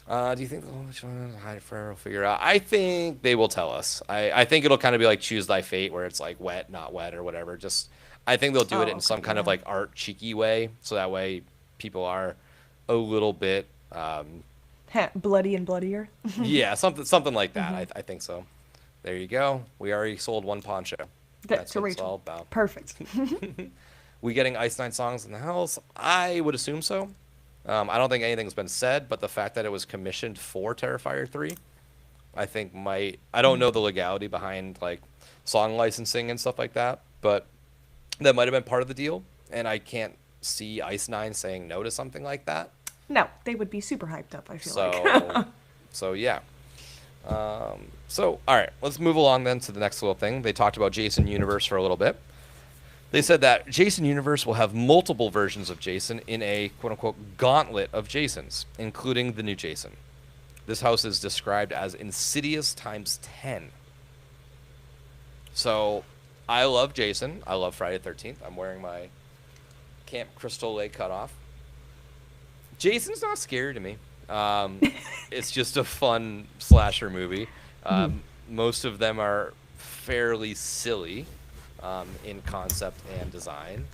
Do you think which one hide forever will figure out? I think they will tell us. I think it'll kind of be like Choose Thy Fate, where it's like wet, not wet, or whatever. Just I think they'll do it in some kind of like art cheeky way, so that way people are a little bit Bloody and bloodier. yeah, something like that. I think so. There you go. We already sold one poncho. That's to what it's Rachel. all about. Perfect. We getting Ice Nine songs in the house? I would assume so. I don't think anything's been said, but the fact that it was commissioned for Terrifier 3, I think might. I don't know the legality behind like song licensing and stuff like that, but that might have been part of the deal. And I can't see Ice Nine saying no to something like that. No, they would be super hyped up, I feel like. So yeah. So all right, let's move along then to the next little thing. They talked about Jason Universe for a little bit. They said that Jason Universe will have multiple versions of Jason in a quote-unquote gauntlet of Jasons, including the new Jason. This house is described as Insidious times 10. So, I love Jason. I love Friday the 13th. I'm wearing my Camp Crystal Lake cutoff. Jason's not scary to me. It's just a fun slasher movie. Most of them are fairly silly. In concept and design.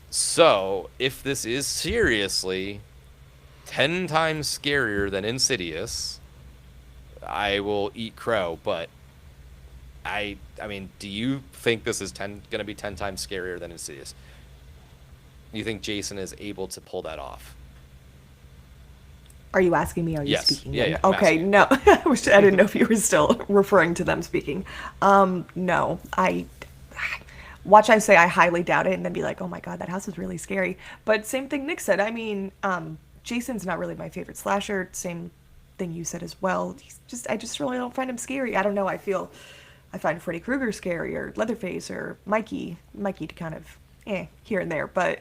So, if this is seriously 10 times scarier than Insidious, I will eat crow, but I mean, do you think this is going to be 10 times scarier than Insidious? Do you think Jason is able to pull that off? Are you asking me? Are you Yes. speaking? Yeah, I'm Okay, asking. no. I didn't know if you were still referring to them speaking. No. Watch I say I highly doubt it and then be like, oh my god, that house is really scary. But same thing Nick said. I mean, Jason's not really my favorite slasher. Same thing you said as well. I just really don't find him scary. I don't know. I find Freddy Krueger scary, or Leatherface, or Mikey to kind of here and there, but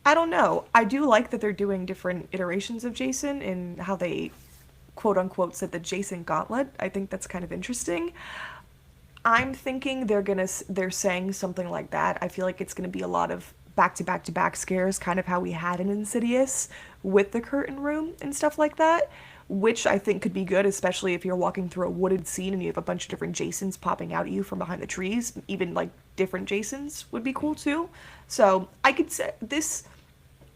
I don't know. I do like that they're doing different iterations of Jason and how they quote unquote said the Jason Gauntlet. I think that's kind of interesting. I'm thinking they're saying something like that. I feel like it's gonna be a lot of back to back to back scares, kind of how we had in Insidious with the curtain room and stuff like that, which I think could be good, especially if you're walking through a wooded scene and you have a bunch of different Jasons popping out at you from behind the trees. Even like different Jasons would be cool too. So I could say this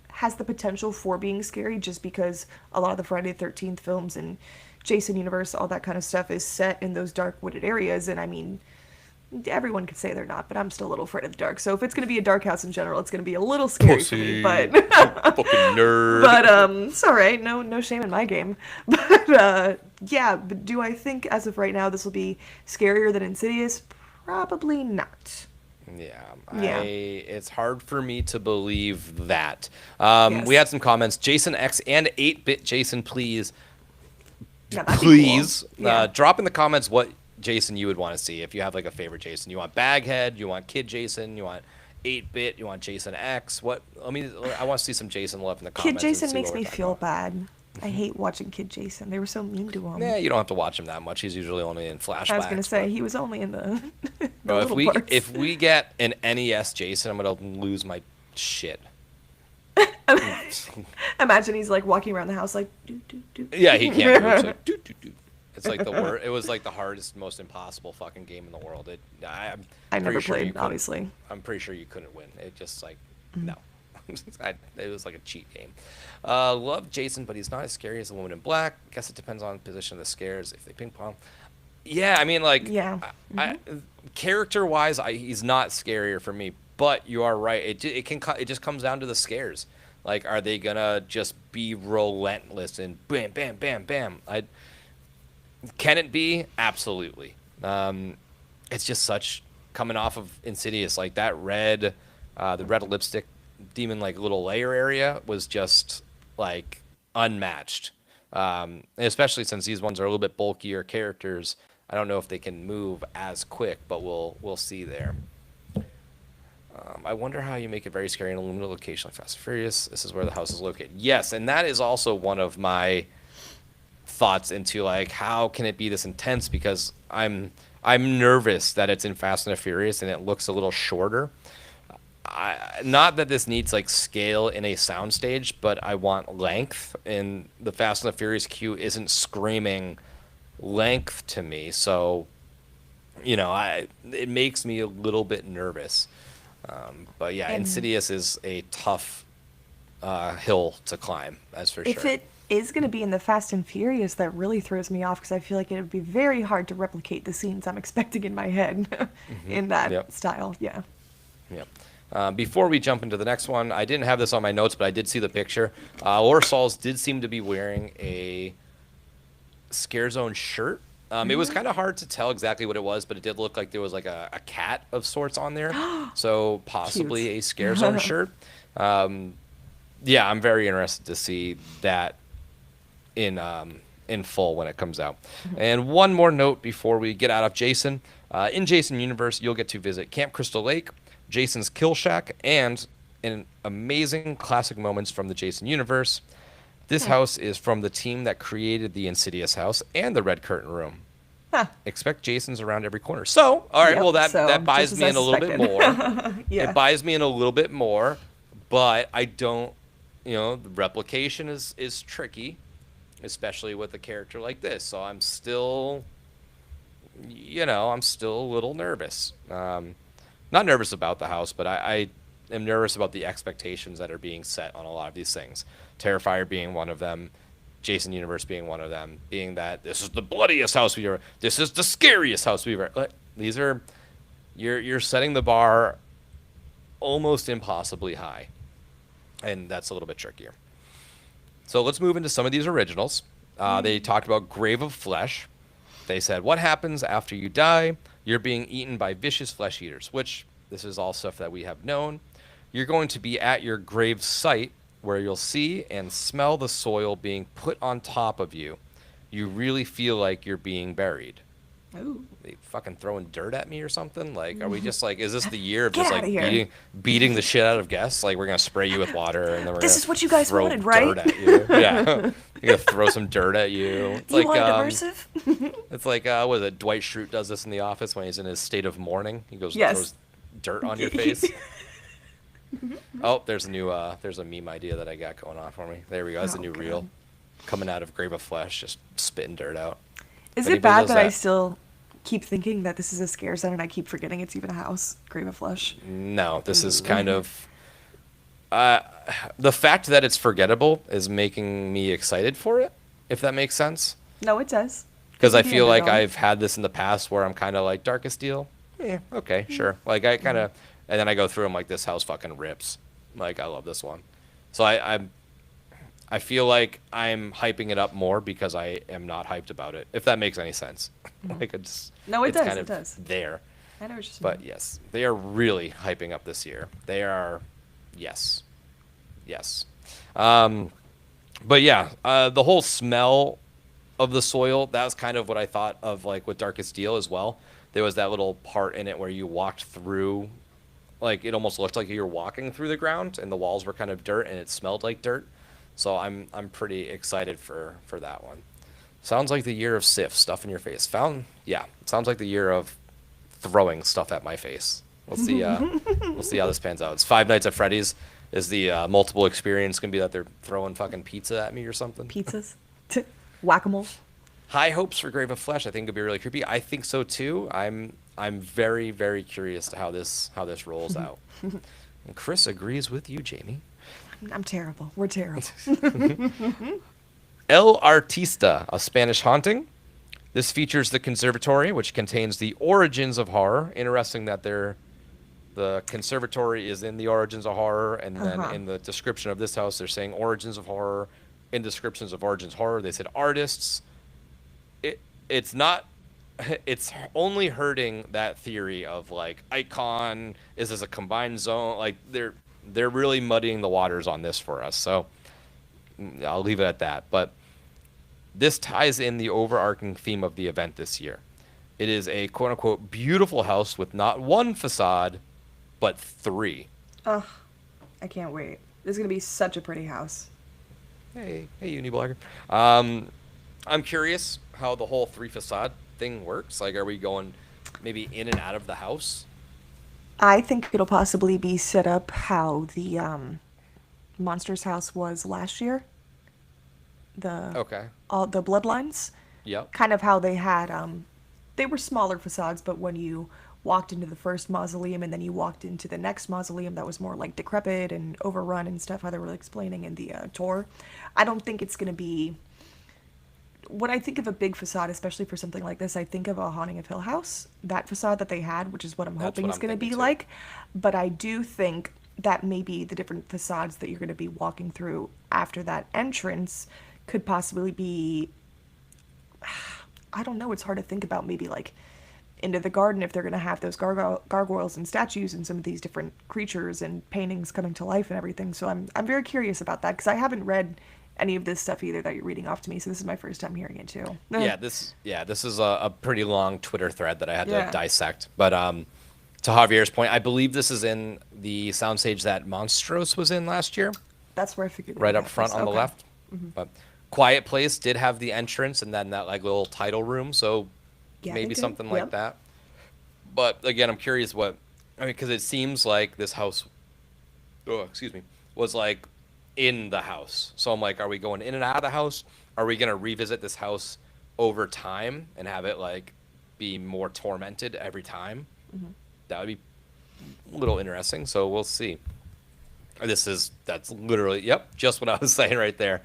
has the potential for being scary just because a lot of the Friday the 13th films and Jason universe, all that kind of stuff is set in those dark wooded areas. And I mean, everyone could say they're not, but I'm still a little afraid of the dark. So if it's going to be a dark house in general, it's going to be a little scary for me, but fucking nerd. but it's all right. No shame in my game. But yeah, but do I think as of right now this will be scarier than Insidious? Probably not. Yeah, it's hard for me to believe that. Yes. We had some comments. Jason X and 8-bit Jason, please. Yeah, that'd be Please cool. Yeah. drop in the comments what Jason you would want to see. If you have like a favorite Jason, you want Baghead, you want Kid Jason, you want 8-bit, you want Jason X. What? I mean, I want to see some Jason love in the comments. Kid Jason and see makes what we're me talking feel about. bad. I hate watching Kid Jason. They were so mean to him. Yeah, you don't have to watch him that much. He's usually only in flashbacks. I was gonna say he was only in the, the Bro, little parts. if we get an NES Jason, I'm gonna lose my shit. Imagine he's like walking around the house like do do do. Yeah, he can't. Move, so, doo, doo, doo. It's like the word. It was like the hardest, most impossible fucking game in the world. I'm I pretty never sure you played, couldn't- obviously. I'm pretty sure you couldn't win. It just like no. It was like a cheat game. Love Jason, but he's not as scary as the Woman in Black. Guess it depends on the position of the scares. If they ping pong, yeah, I mean like Yeah. character wise, he's not scarier for me. But you are right. It just comes down to the scares. Like, are they gonna just be relentless and bam, bam, bam, bam? Can it be? Absolutely. It's just such coming off of Insidious, like that red, the red lipstick demon, like little layer area was just like unmatched. Especially since these ones are a little bit bulkier characters. I don't know if they can move as quick, but we'll see there. I wonder how you make it very scary in a limited location like Fast and Furious. This is where the house is located. Yes, and that is also one of my thoughts into like how can it be this intense, because I'm nervous that it's in Fast and the Furious and it looks a little shorter. Not that this needs like scale in a soundstage, but I want length, and the Fast and the Furious queue isn't screaming length to me, so it makes me a little bit nervous. But yeah, And Insidious is a tough hill to climb, that's for if sure. it is going to be in the Fast and Furious, that really throws me off because I feel like it would be very hard to replicate the scenes I'm expecting in my head in that Yep. style. Yeah. Yep. Before we jump into the next one, I didn't have this on my notes, but I did see the picture. Laura Sauls did seem to be wearing a Scare Zone shirt. It was kind of hard to tell exactly what it was, but it did look like there was like a cat of sorts on there. So possibly Cute. a Scare Zone shirt. Yeah, I'm very interested to see that in full when it comes out. And one more note before we get out of Jason. In Jason Universe, you'll get to visit Camp Crystal Lake, Jason's Kill Shack, and in amazing classic moments from the Jason Universe. This house is from the team that created the Insidious house and the Red Curtain Room. Huh. Expect Jasons around every corner. So, all right, Yep, well, that so buys just me as in a I little bit suspected. more. Yeah. It buys me in a little bit more, but I don't, the replication is tricky, especially with a character like this. So I'm still, I'm still a little nervous. Not nervous about the house, but I am nervous about the expectations that are being set on a lot of these things. Terrifier being one of them, Jason Universe being one of them, being that this is the bloodiest house we've ever, this is the scariest house we've ever. These are, you're setting the bar almost impossibly high, and that's a little bit trickier. So let's move into some of these originals. They talked about Grave of Flesh. They said, what happens after you die? You're being eaten by vicious flesh eaters, which this is all stuff that we have known. You're going to be at your grave site where you'll see and smell the soil being put on top of you. you really feel like you're being buried. Ooh. They fucking throwing dirt at me or something? Like, are we just like, is this the year of Get just outta like here. beating the shit out of guests? Like, we're gonna spray you with water and then we're This gonna is what you guys throw wanted, right? dirt at you. Yeah, you're gonna throw some dirt at you. It's You like want it immersive? it's like what is it? Dwight Schrute does this in The Office when he's in his state of mourning. He goes and Yes. throws dirt on your face. Oh, there's a meme idea that I got going on for me. There we go. That's a Oh, new God. reel coming out of Grave of Flesh, just spitting dirt out. Is If it anybody bad does that I that- still keep thinking that this is a scare zone and I keep forgetting it's even a house? Grave of Flesh. No, this is kind of the fact that it's forgettable is making me excited for it, if that makes sense. No, it does. Because I Keep the feel like underdog. I've had this in the past where I'm kind of like Darkest Deal. Yeah, okay, sure. Like I kind of, and then I go through them like this house fucking rips. Like I love this one. So I feel like I'm hyping it up more because I am not hyped about it. If that makes any sense. Like it's No, it it's does, kind it of does. there. I know what you're saying. But yes, they are really hyping up this year. They are, yes, yes. But yeah, the whole smell of the soil, that was kind of what I thought of like with Darkest Deal as well. There was that little part in it where you walked through, like it almost looked like you were walking through the ground and the walls were kind of dirt and it smelled like dirt. So I'm pretty excited for that one. Sounds like the year of Sif, stuff in your face. Sounds like the year of throwing stuff at my face. We'll see. We'll see how this pans out. It's Five Nights at Freddy's. Is the multiple experience gonna be that they're throwing fucking pizza at me or something? Pizzas. Whack-a-mole. High hopes for Grave of Flesh. I think it'll be really creepy. I think so too. I'm very very curious to how this rolls out. And Chris agrees with you, Jamie. I'm terrible. We're terrible. El Artista, a Spanish haunting. This features the conservatory, which contains the origins of horror. Interesting that the conservatory is in the origins of horror, and then in the description of this house, they're saying origins of horror. In descriptions of origins horror, they said artists. It's not. It's only hurting that theory of like icon. Is this a combined zone? Like they're really muddying the waters on this for us. So I'll leave it at that. But this ties in the overarching theme of the event this year. It is a quote unquote beautiful house with not one facade, but three. Ugh. I can't wait. This is going to be such a pretty house. Hey, Uniblogger. I'm curious how the whole three facade thing works. Like, are we going maybe in and out of the house? I think it'll possibly be set up how the Monsters house was last year. Okay. All the bloodlines. Yep. Kind of how they had they were smaller facades, but when you walked into the first mausoleum and then you walked into the next mausoleum that was more like decrepit and overrun and stuff, how they were explaining in the tour. I don't think it's going to be... When I think of a big facade, especially for something like this, I think of a Haunting of Hill House, that facade that they had, which is what I'm That's hoping what it's I'm going to be thinking too. like. But I do think that maybe the different facades that you're going to be walking through after that entrance could possibly be... I don't know, it's hard to think about, maybe like into the garden, if they're going to have those gargoyles and statues and some of these different creatures and paintings coming to life and everything. So I'm very curious about that, because I haven't read any of this stuff either that you're reading off to me, so this is my first time hearing it too. This is a pretty long Twitter thread that I had to Yeah. dissect. But to Javier's point, I believe this is in the soundstage that Monstros was in last year, That's where I figured right up that front was. on the Okay. left. But Quiet Place did have the entrance and then that like little title room, so Yeah, maybe they did. something like Yep. that. But again, I'm curious because it seems like this house, was like in the house. So I'm like, are we going in and out of the house? Are we gonna revisit this house over time and have it like be more tormented every time? That would be a little interesting. So we'll see. That's literally, just what I was saying right there.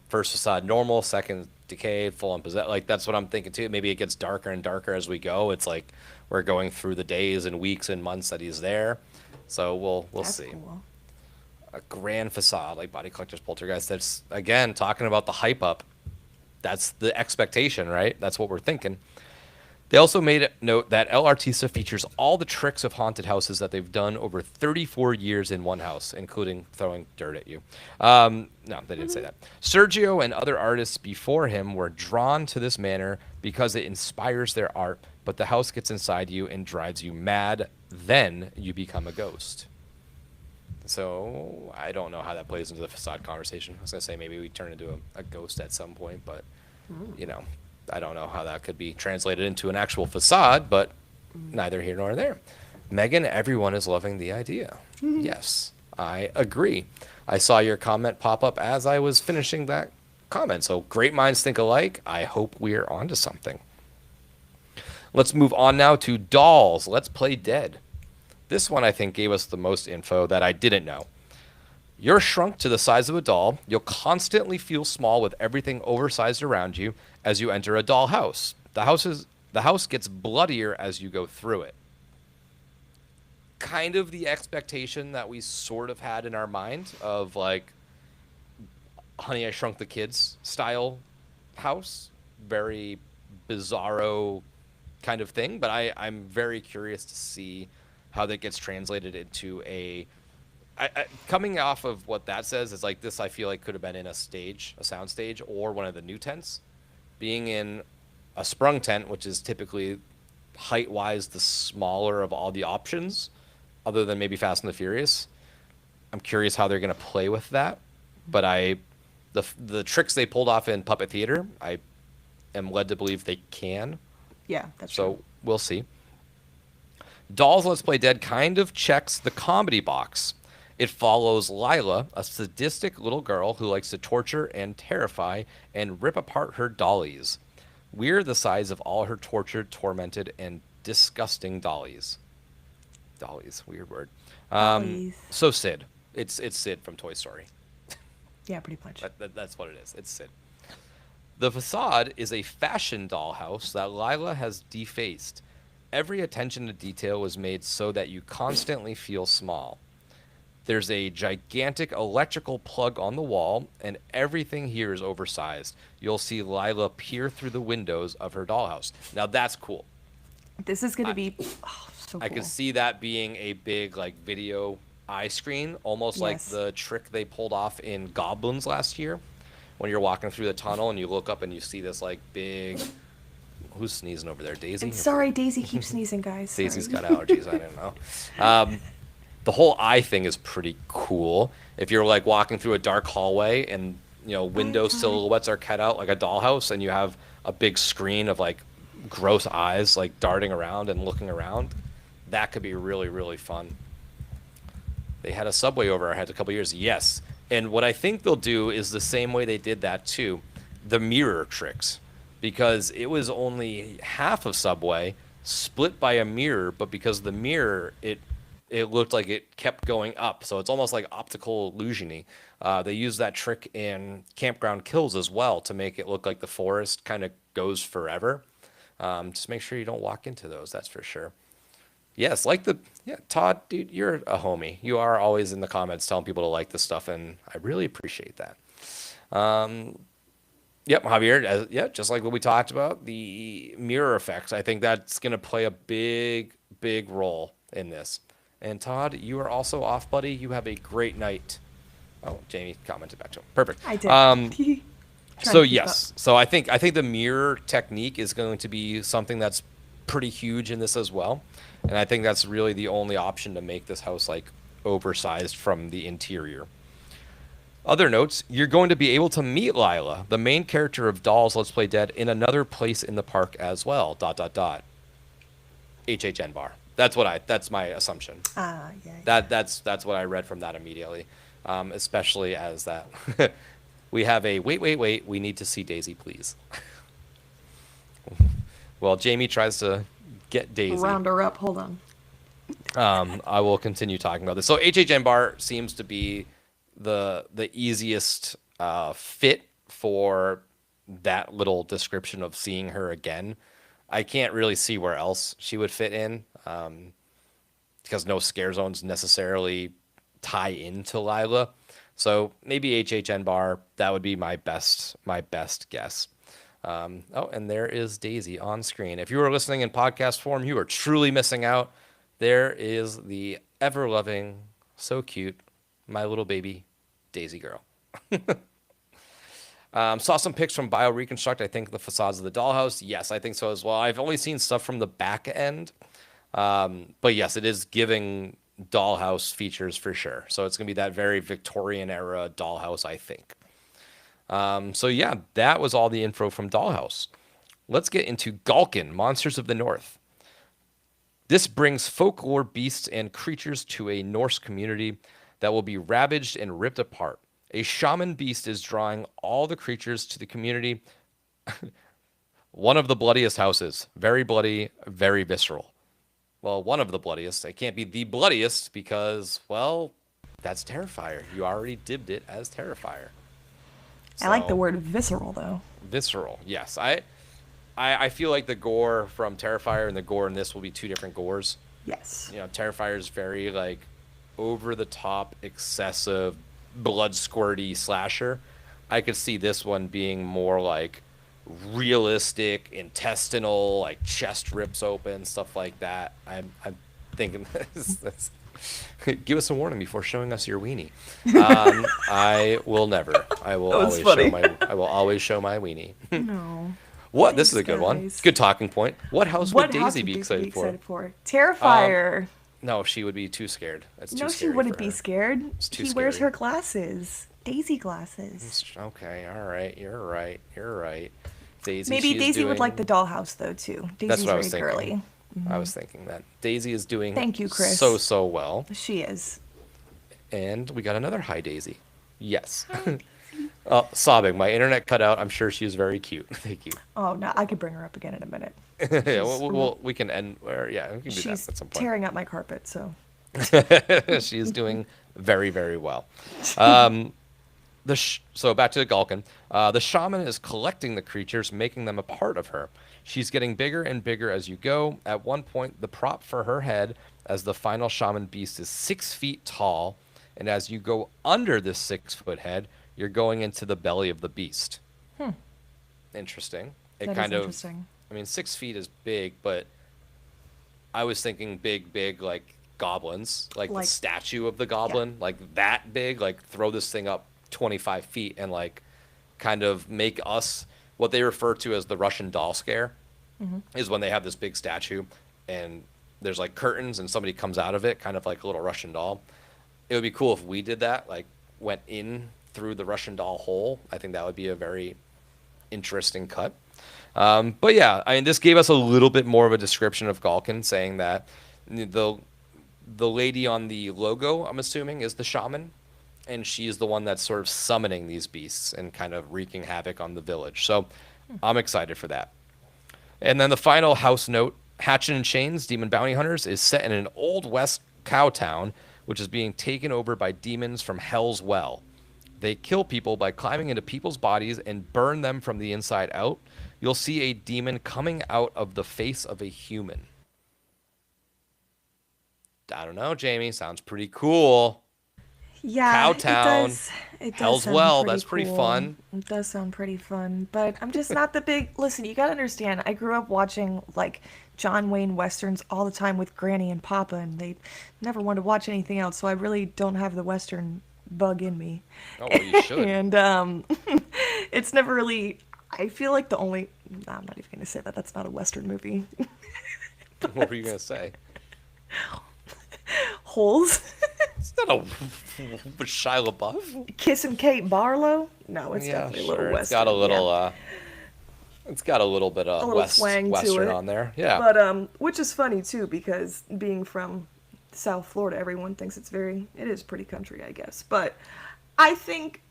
First facade normal, second decay, full on possess. Like that's what I'm thinking too. Maybe it gets darker and darker as we go. It's like we're going through the days and weeks and months that he's there. So we'll That's see. cool. A grand facade like Body Collectors Poltergeist. That's again talking about the hype up. That's the expectation, right? That's what we're thinking. They also made a note that El Artista features all the tricks of haunted houses that they've done over 34 years in one house, including throwing dirt at you. No, they didn't say that. Sergio and other artists before him were drawn to this manner because it inspires their art, but the house gets inside you and drives you mad. Then you become a ghost. So I don't know how that plays into the facade conversation. I was going to say maybe we turn into a ghost at some point, but, you know, I don't know how that could be translated into an actual facade, but neither here nor there. Megan, everyone is loving the idea. Yes, I agree. I saw your comment pop up as I was finishing that comment. So great minds think alike. I hope we're onto something. Let's move on now to dolls. Let's Play Dead. This one, I think, gave us the most info that I didn't know. You're shrunk to the size of a doll. You'll constantly feel small with everything oversized around you as you enter a doll house. The house gets bloodier as you go through it. Kind of the expectation that we sort of had in our mind of like Honey, I Shrunk the Kids style house. Very bizarro kind of thing, but I'm very curious to see how that gets translated into a coming off of what that says is like this. I feel like could have been in a sound stage, or one of the new tents. Being in a sprung tent, which is typically height wise the smaller of all the options, other than maybe Fast and the Furious. I'm curious how they're going to play with that, but the tricks they pulled off in Puppet Theater, I am led to believe they can. Yeah, that's so true. We'll see. Dolls Let's Play Dead kind of checks the comedy box. It follows Lila, a sadistic little girl who likes to torture and terrify and rip apart her dollies. We're the size of all her tortured, tormented, and disgusting dollies. Dollies, weird word. Dollies. So Sid. It's Sid from Toy Story. Yeah, pretty much. That's what it is. It's Sid. The facade is a fashion dollhouse that Lila has defaced. Every attention to detail was made so that you constantly feel small. There's a gigantic electrical plug on the wall, and everything here is oversized. You'll see Lila peer through the windows of her dollhouse. Now that's cool. This is going to be so cool. I could see that being a big like video eye screen, almost like the trick they pulled off in Goblins last year, when you're walking through the tunnel and you look up and you see this like big. Who's sneezing over there? Daisy? Sorry, Daisy keeps sneezing, guys. Daisy's got allergies. I don't know. The whole eye thing is pretty cool. If you're like walking through a dark hallway and window silhouettes are cut out like a dollhouse, and you have a big screen of like gross eyes like darting around and looking around, that could be really, really fun. They had a subway over our heads a couple years. Yes. And what I think they'll do is the same way they did that too, the mirror tricks. Because it was only half of Subway split by a mirror, but because the mirror, it looked like it kept going up. So it's almost like optical illusion-y. They use that trick in Campground Kills as well to make it look like the forest kind of goes forever. Just make sure you don't walk into those, that's for sure. Yes, Todd, dude, you're a homie. You are always in the comments telling people to like this stuff, and I really appreciate that. Yep, Javier, just like what we talked about, the mirror effects, I think that's going to play a big, big role in this. And Todd, you are also off, buddy. You have a great night. Oh, Jamie commented back to him. Perfect. I did. So yes, so I think the mirror technique is going to be something that's pretty huge in this as well. And I think that's really the only option to make this house like oversized from the interior. Other notes, you're going to be able to meet Lila, the main character of Dolls Let's Play Dead, in another place in the park as well. ... HHN bar. That's my assumption. Yeah. That's what I read from that immediately. Especially as that we have a wait, we need to see Daisy, please. Well, Jamie tries to get Daisy. Round her up, hold on. I will continue talking about this. So HHN bar seems to be the easiest fit for that little description of seeing her again. I can't really see where else she would fit in, because no scare zones necessarily tie into Lila. So maybe HHN bar, that would be my best guess. Oh, and there is Daisy on screen. If you are listening in podcast form, you are truly missing out. There is the ever-loving, so cute, my little baby, Daisy girl. Saw some pics from BioReconstruct. I think the facades of the dollhouse. Yes, I think so as well. I've only seen stuff from the back end. But yes, it is giving dollhouse features for sure. So it's going to be that very Victorian era dollhouse, I think. So yeah, that was all the info from Dollhouse. Let's get into Galkin, Monsters of the North. This brings folklore beasts and creatures to a Norse community that will be ravaged and ripped apart. A shaman beast is drawing all the creatures to the community. One of the bloodiest houses. Very bloody, very visceral. Well, one of the bloodiest. It can't be the bloodiest because, well, that's Terrifier. You already dibbed it as Terrifier. I like the word visceral, though. Visceral, yes. I feel like the gore from Terrifier and the gore in this will be two different gores. Yes. You know, Terrifier is very, like, over-the-top, excessive, blood-squirty slasher. I could see this one being more, like, realistic, intestinal, like, chest rips open, stuff like that. I'm thinking that's give us a warning before showing us your weenie. I will never. I will always show my. I will always show my weenie. No. What? This is a good one. Good talking point. What house would Daisy be excited for? Terrifier. No, she would be too scared. That's too No, she scary wouldn't for be her. scared. It's too She wears scary. her glasses. Daisy glasses. Okay, all right. You're right. You're right. Daisy. Maybe she is Daisy would doing- like the dollhouse, though, too. Daisy's That's what I very was thinking. girly. I was thinking that Daisy is doing. Thank you, Chris. So well. She is. And we got another hi Daisy. Yes. Oh, sobbing. My internet cut out. I'm sure she's very cute. Thank you. Oh, no, I could bring her up again in a minute. Yeah, we can end. Or yeah, we can do She's that at some point. tearing up my carpet, so. She is doing very, very well. So back to the Galkin. The shaman is collecting the creatures, making them a part of her. She's getting bigger and bigger as you go. At one point, the prop for her head as the final shaman beast is 6 feet tall. And as you go under this 6-foot head, you're going into the belly of the beast. Interesting. It That is kind of, interesting. I mean, 6 feet is big, but I was thinking big, like goblins, like the Like- statue of the goblin, like that big, like throw this thing up 25 feet and like kind of make us what they refer to as the Russian doll scare is when they have this big statue and there's like curtains and somebody comes out of it, kind of like a little Russian doll. It would be cool if we did that, like went in through the Russian doll hole. I think that would be a very interesting cut. But yeah, I mean, this gave us a little bit more of a description of Galkin, saying that the lady on the logo, I'm assuming, is the shaman, and she's the one that's sort of summoning these beasts and kind of wreaking havoc on the village. So I'm excited for that. And then the final house note, Hatchet and Chains, Demon Bounty Hunters, is set in an Old West cow town, which is being taken over by demons from Hell's Well. They kill people by climbing into people's bodies and burn them from the inside out. You'll see a demon coming out of the face of a human. I don't know, Jamie. Sounds pretty cool. Yeah, Cowtown, it does Hell's sound Well, pretty that's pretty cool. fun. It does sound pretty fun, but I'm just not the big. Listen, you gotta understand. I grew up watching like John Wayne westerns all the time with Granny and Papa, and they never wanted to watch anything else. So I really don't have the western bug in me. Oh, well, you should. And it's never really. I feel like the only. No, I'm not even gonna say that. That's not a western movie. What were you going to say? Holes. It's not a Shia LaBeouf. Kissing Kate Barlow. No, it's Yeah, definitely a little sure. western. It's got a little, yeah. it's got a little bit of A little twang to western it. on there. Yeah. But which is funny too, because being from South Florida, everyone thinks it is pretty country, I guess. But I think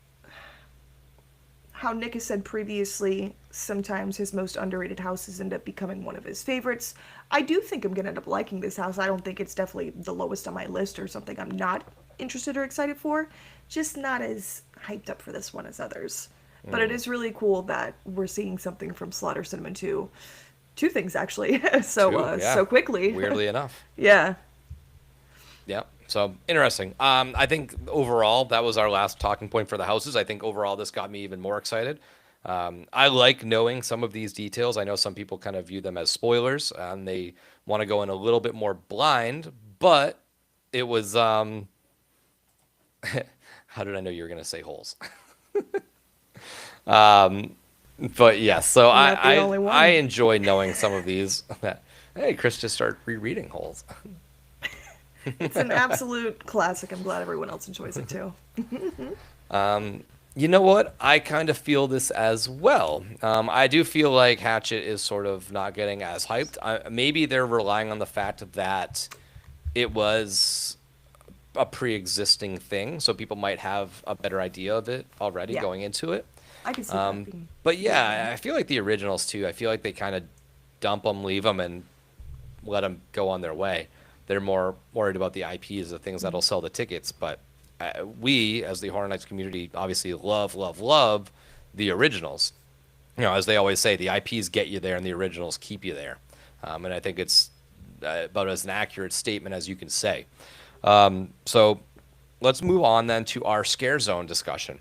how Nick has said previously, sometimes his most underrated houses end up becoming one of his favorites. I do think I'm gonna end up liking this house. I don't think it's definitely the lowest on my list or something I'm not interested or excited for. Just not as hyped up for this one as others. But it is really cool that we're seeing something from Slaughter Cinnamon 2. Two things actually. So quickly. Weirdly enough. Yeah. Yeah. So interesting. I think overall that was our last talking point for the houses. I think overall this got me even more excited. I like knowing some of these details. I know some people kind of view them as spoilers and they want to go in a little bit more blind, but it was, how did I know you were going to say holes? But yes, so You're not the only one. I enjoy knowing some of these. Hey, Chris just started rereading holes. It's an absolute classic. I'm glad everyone else enjoys it too. You know what? I kind of feel this as well. I do feel like Hatchet is sort of not getting as hyped. Maybe they're relying on the fact that it was a pre-existing thing, so people might have a better idea of it already Yeah. going into it. I can see that being. But yeah, I feel like the originals too. I feel like they kind of dump them, leave them, and let them go on their way. They're more worried about the IPs, the things that'll sell the tickets. But we, as the Horror Nights community, obviously love the originals. You know, as they always say, the IPs get you there, and the originals keep you there. And I think it's about as an accurate statement as you can say. So let's move on then to our scare zone discussion.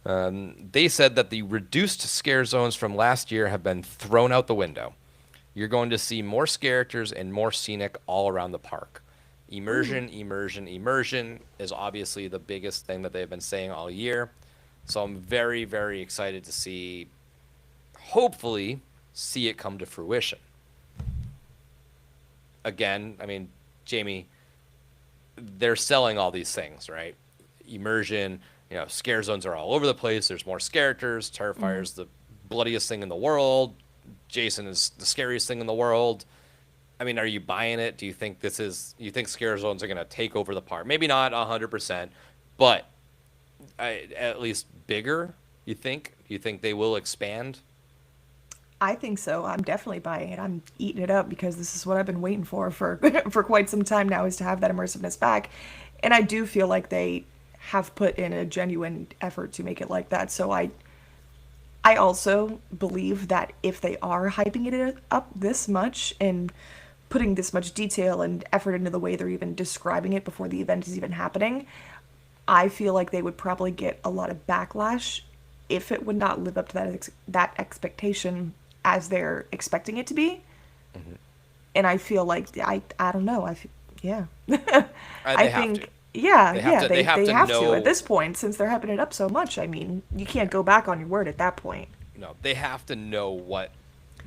They said that the reduced scare zones from last year have been thrown out the window. You're going to see more characters and more scenic all around the park. Immersion is obviously the biggest thing that they've been saying all year. So I'm very, very excited to hopefully see it come to fruition. Again, I mean, Jamie, they're selling all these things, right? Immersion, you know, scare zones are all over the place. There's more characters. Terrifier's the bloodiest thing in the world. Jason is the scariest thing in the world. I mean, are you buying it? Do you think you think scare zones are going to take over the park? Maybe not 100%, but at least bigger, you think? Do you think they will expand? I think so. I'm definitely buying it. I'm eating it up because this is what I've been waiting for for quite some time now, is to have that immersiveness back. And I do feel like they have put in a genuine effort to make it like that. So I also believe that if they are hyping it up this much and putting this much detail and effort into the way they're even describing it before the event is even happening, I feel like they would probably get a lot of backlash if it would not live up to that expectation as they're expecting it to be. Mm-hmm. And I feel like I don't know. Yeah. They I have think to. yeah, They have to- they have to know- at this point, since they're hyping it up so much. I mean, you can't go back on your word at that point. No, they have to know what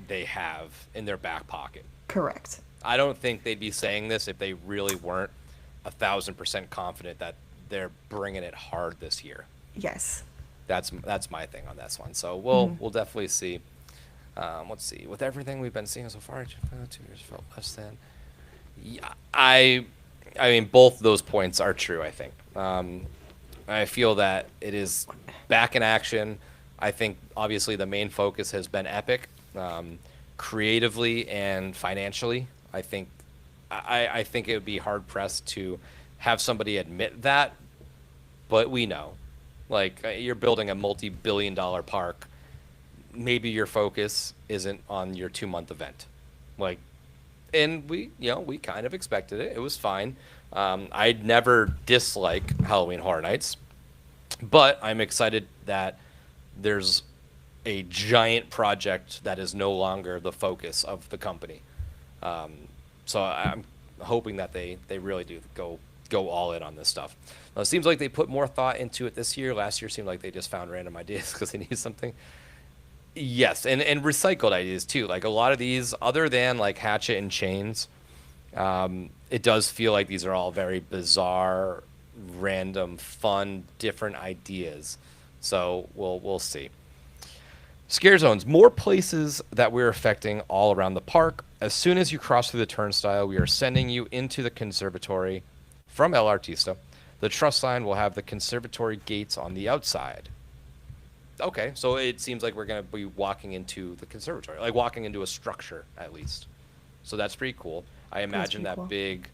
they have in their back pocket. Correct. I don't think they'd be saying this if they really weren't 1,000% confident that they're bringing it hard this year. Yes. That's my thing on this one. So we'll definitely see. Let's see. With everything we've been seeing so far, 2 years felt less than. Yeah, I mean, both those points are true, I think. I feel that it is back in action. I think, obviously, the main focus has been Epic, creatively and financially. I think it would be hard-pressed to have somebody admit that, but we know. Like, you're building a multi-billion-dollar park. Maybe your focus isn't on your 2-month event. Like, and we kind of expected it. It was fine. I'd never dislike Halloween Horror Nights, but I'm excited that there's a giant project that is no longer the focus of the company. So I'm hoping that they really do go all in on this stuff. Now, it seems like they put more thought into it this year. Last year seemed like they just found random ideas because they needed something. Yes, and recycled ideas too. Like a lot of these, other than like Hatchet and Chains, it does feel like these are all very bizarre, random, fun, different ideas. So we'll see. Scare zones, more places that we're affecting all around the park. As soon as you cross through the turnstile, we are sending you into the conservatory from El Artista. The trust line will have the conservatory gates on the outside. Okay, so it seems like we're going to be walking into the conservatory, like walking into a structure at least. So that's pretty cool. I imagine pretty that cool. big,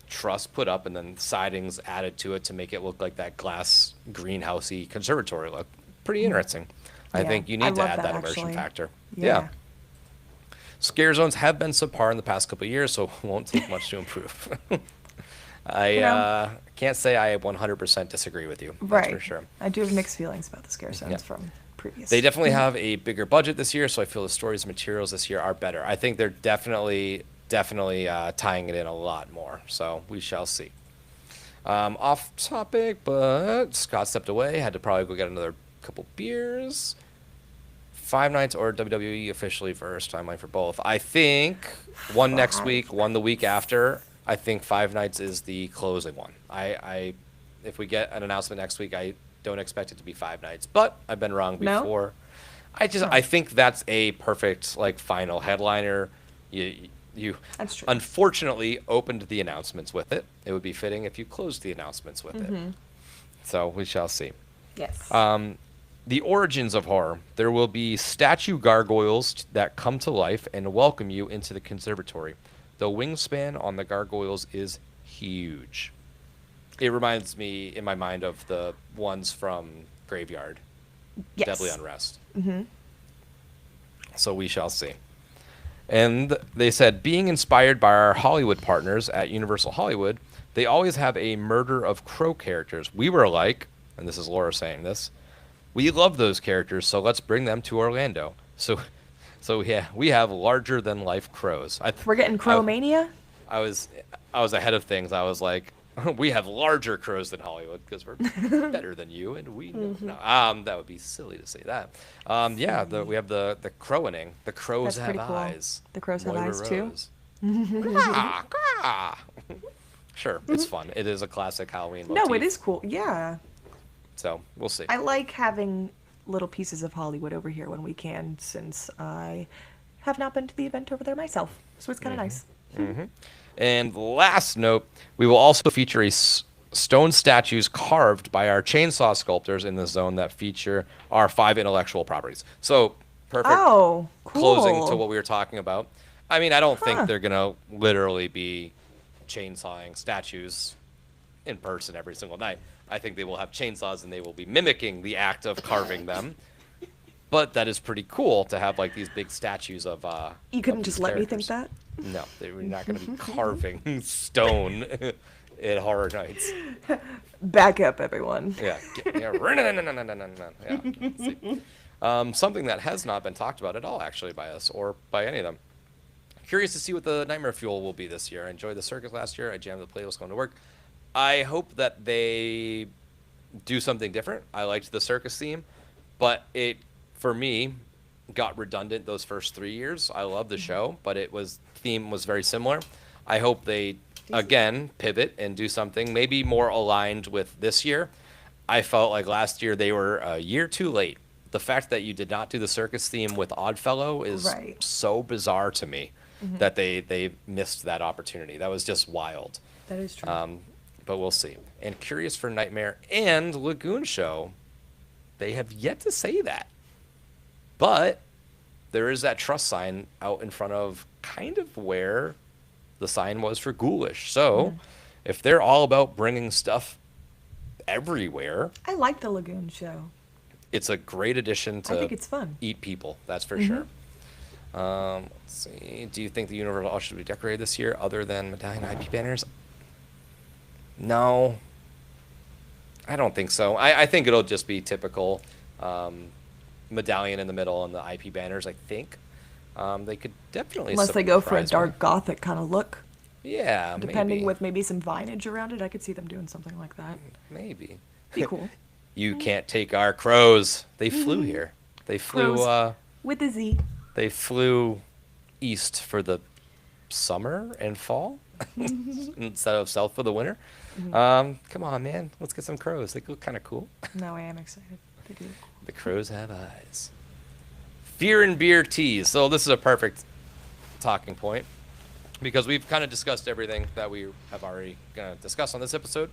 truss put up and then sidings added to it to make it look like that glass greenhousey conservatory look. Pretty interesting. I Yeah, think you I need to love add that that, immersion actually. factor. Yeah. Scare zones have been subpar in the past couple of years, so it won't take much to improve. I know. can't say I 100% disagree with you. That's Right. for sure. I do have mixed feelings about the scare zones Yeah. from previous. They definitely have a bigger budget this year, so I feel the stories and materials this year are better. I think they're definitely tying it in a lot more. So we shall see. Off topic, but Scott stepped away. Had to probably go get another couple beers. Five Nights or WWE officially first timeline for both. I think one next week, one the week after. I think Five Nights is the closing one. If we get an announcement next week, I don't expect it to be Five Nights, but I've been wrong before. No? I think that's a perfect like final headliner. You That's true. unfortunately opened the announcements with it. It would be fitting if you closed the announcements with it. So we shall see. Yes. The origins of horror. There will be statue gargoyles that come to life and welcome you into the conservatory. The wingspan on the gargoyles is huge. It reminds me, in my mind, of the ones from Graveyard. Yes. Deadly Unrest. So we shall see. And they said, being inspired by our Hollywood partners at Universal Hollywood, they always have a murder of crow characters. We were like, and this is Laura saying this, we love those characters, so let's bring them to Orlando. So yeah, we have larger than life crows. We're getting Crowmania? I was ahead of things. I was like, we have larger crows than Hollywood because we're better than you, and we know. No, that would be silly to say that. We have the crowing. The crows That's have pretty cool. eyes. The crows have Moira eyes, too? Rose. Caw, caw. Sure, it's fun. It is a classic Halloween motif. No, it is cool. Yeah. So we'll see. I like having little pieces of Hollywood over here when we can, since I have not been to the event over there myself. So it's kind of nice. And last note, we will also feature stone statues carved by our chainsaw sculptors in the zone that feature our 5 intellectual properties. So perfect Oh, cool. closing to what we were talking about. I mean, I don't think they're going to literally be chainsawing statues in person every single night. I think they will have chainsaws and they will be mimicking the act of carving them. But that is pretty cool to have like these big statues of You couldn't just let me think characters. that? No, they're not going to be carving stone at Horror Nights. Back up, everyone. Yeah. Yeah. Let's see. Something that has not been talked about at all, actually, by us or by any of them. Curious to see what the Nightmare Fuel will be this year. I enjoyed the circus last year. I jammed the playlist going to work. I hope that they do something different. I liked the circus theme, but it, for me, got redundant those first 3 years. I love the show, but theme was very similar. I hope they again pivot and do something maybe more aligned with this year. I felt like last year they were a year too late. The fact that you did not do the circus theme with Oddfellow is so bizarre to me that they missed that opportunity. That was just wild. That is true. But we'll see. And curious for Nightmare and Lagoon Show, they have yet to say that. But there is that trust sign out in front of kind of where the sign was for Ghoulish. So if they're all about bringing stuff everywhere, I like the Lagoon Show. it's a great addition to I think it's fun. Eat People. That's for sure. Let's see. Do you think the Universal Hall should be decorated this year other than medallion IP banners? No. I don't think so. I think it'll just be typical medallion in the middle and the IP banners, I think. They could definitely Unless they go for a surprise me. dark gothic kind of look. Yeah, Depending maybe. with maybe some vinage around it, I could see them doing something like that. Maybe. Be cool. You can't take our crows. They flew here. They flew Crows. With a Z. they flew east for the summer and fall instead of south for the winter. Come on, man. Let's get some crows. They look kind of cool. No, I am excited. They do. The crows have eyes. Fear and beer teas. So this is a perfect talking point because we've kind of discussed everything that we have already going to discuss on this episode.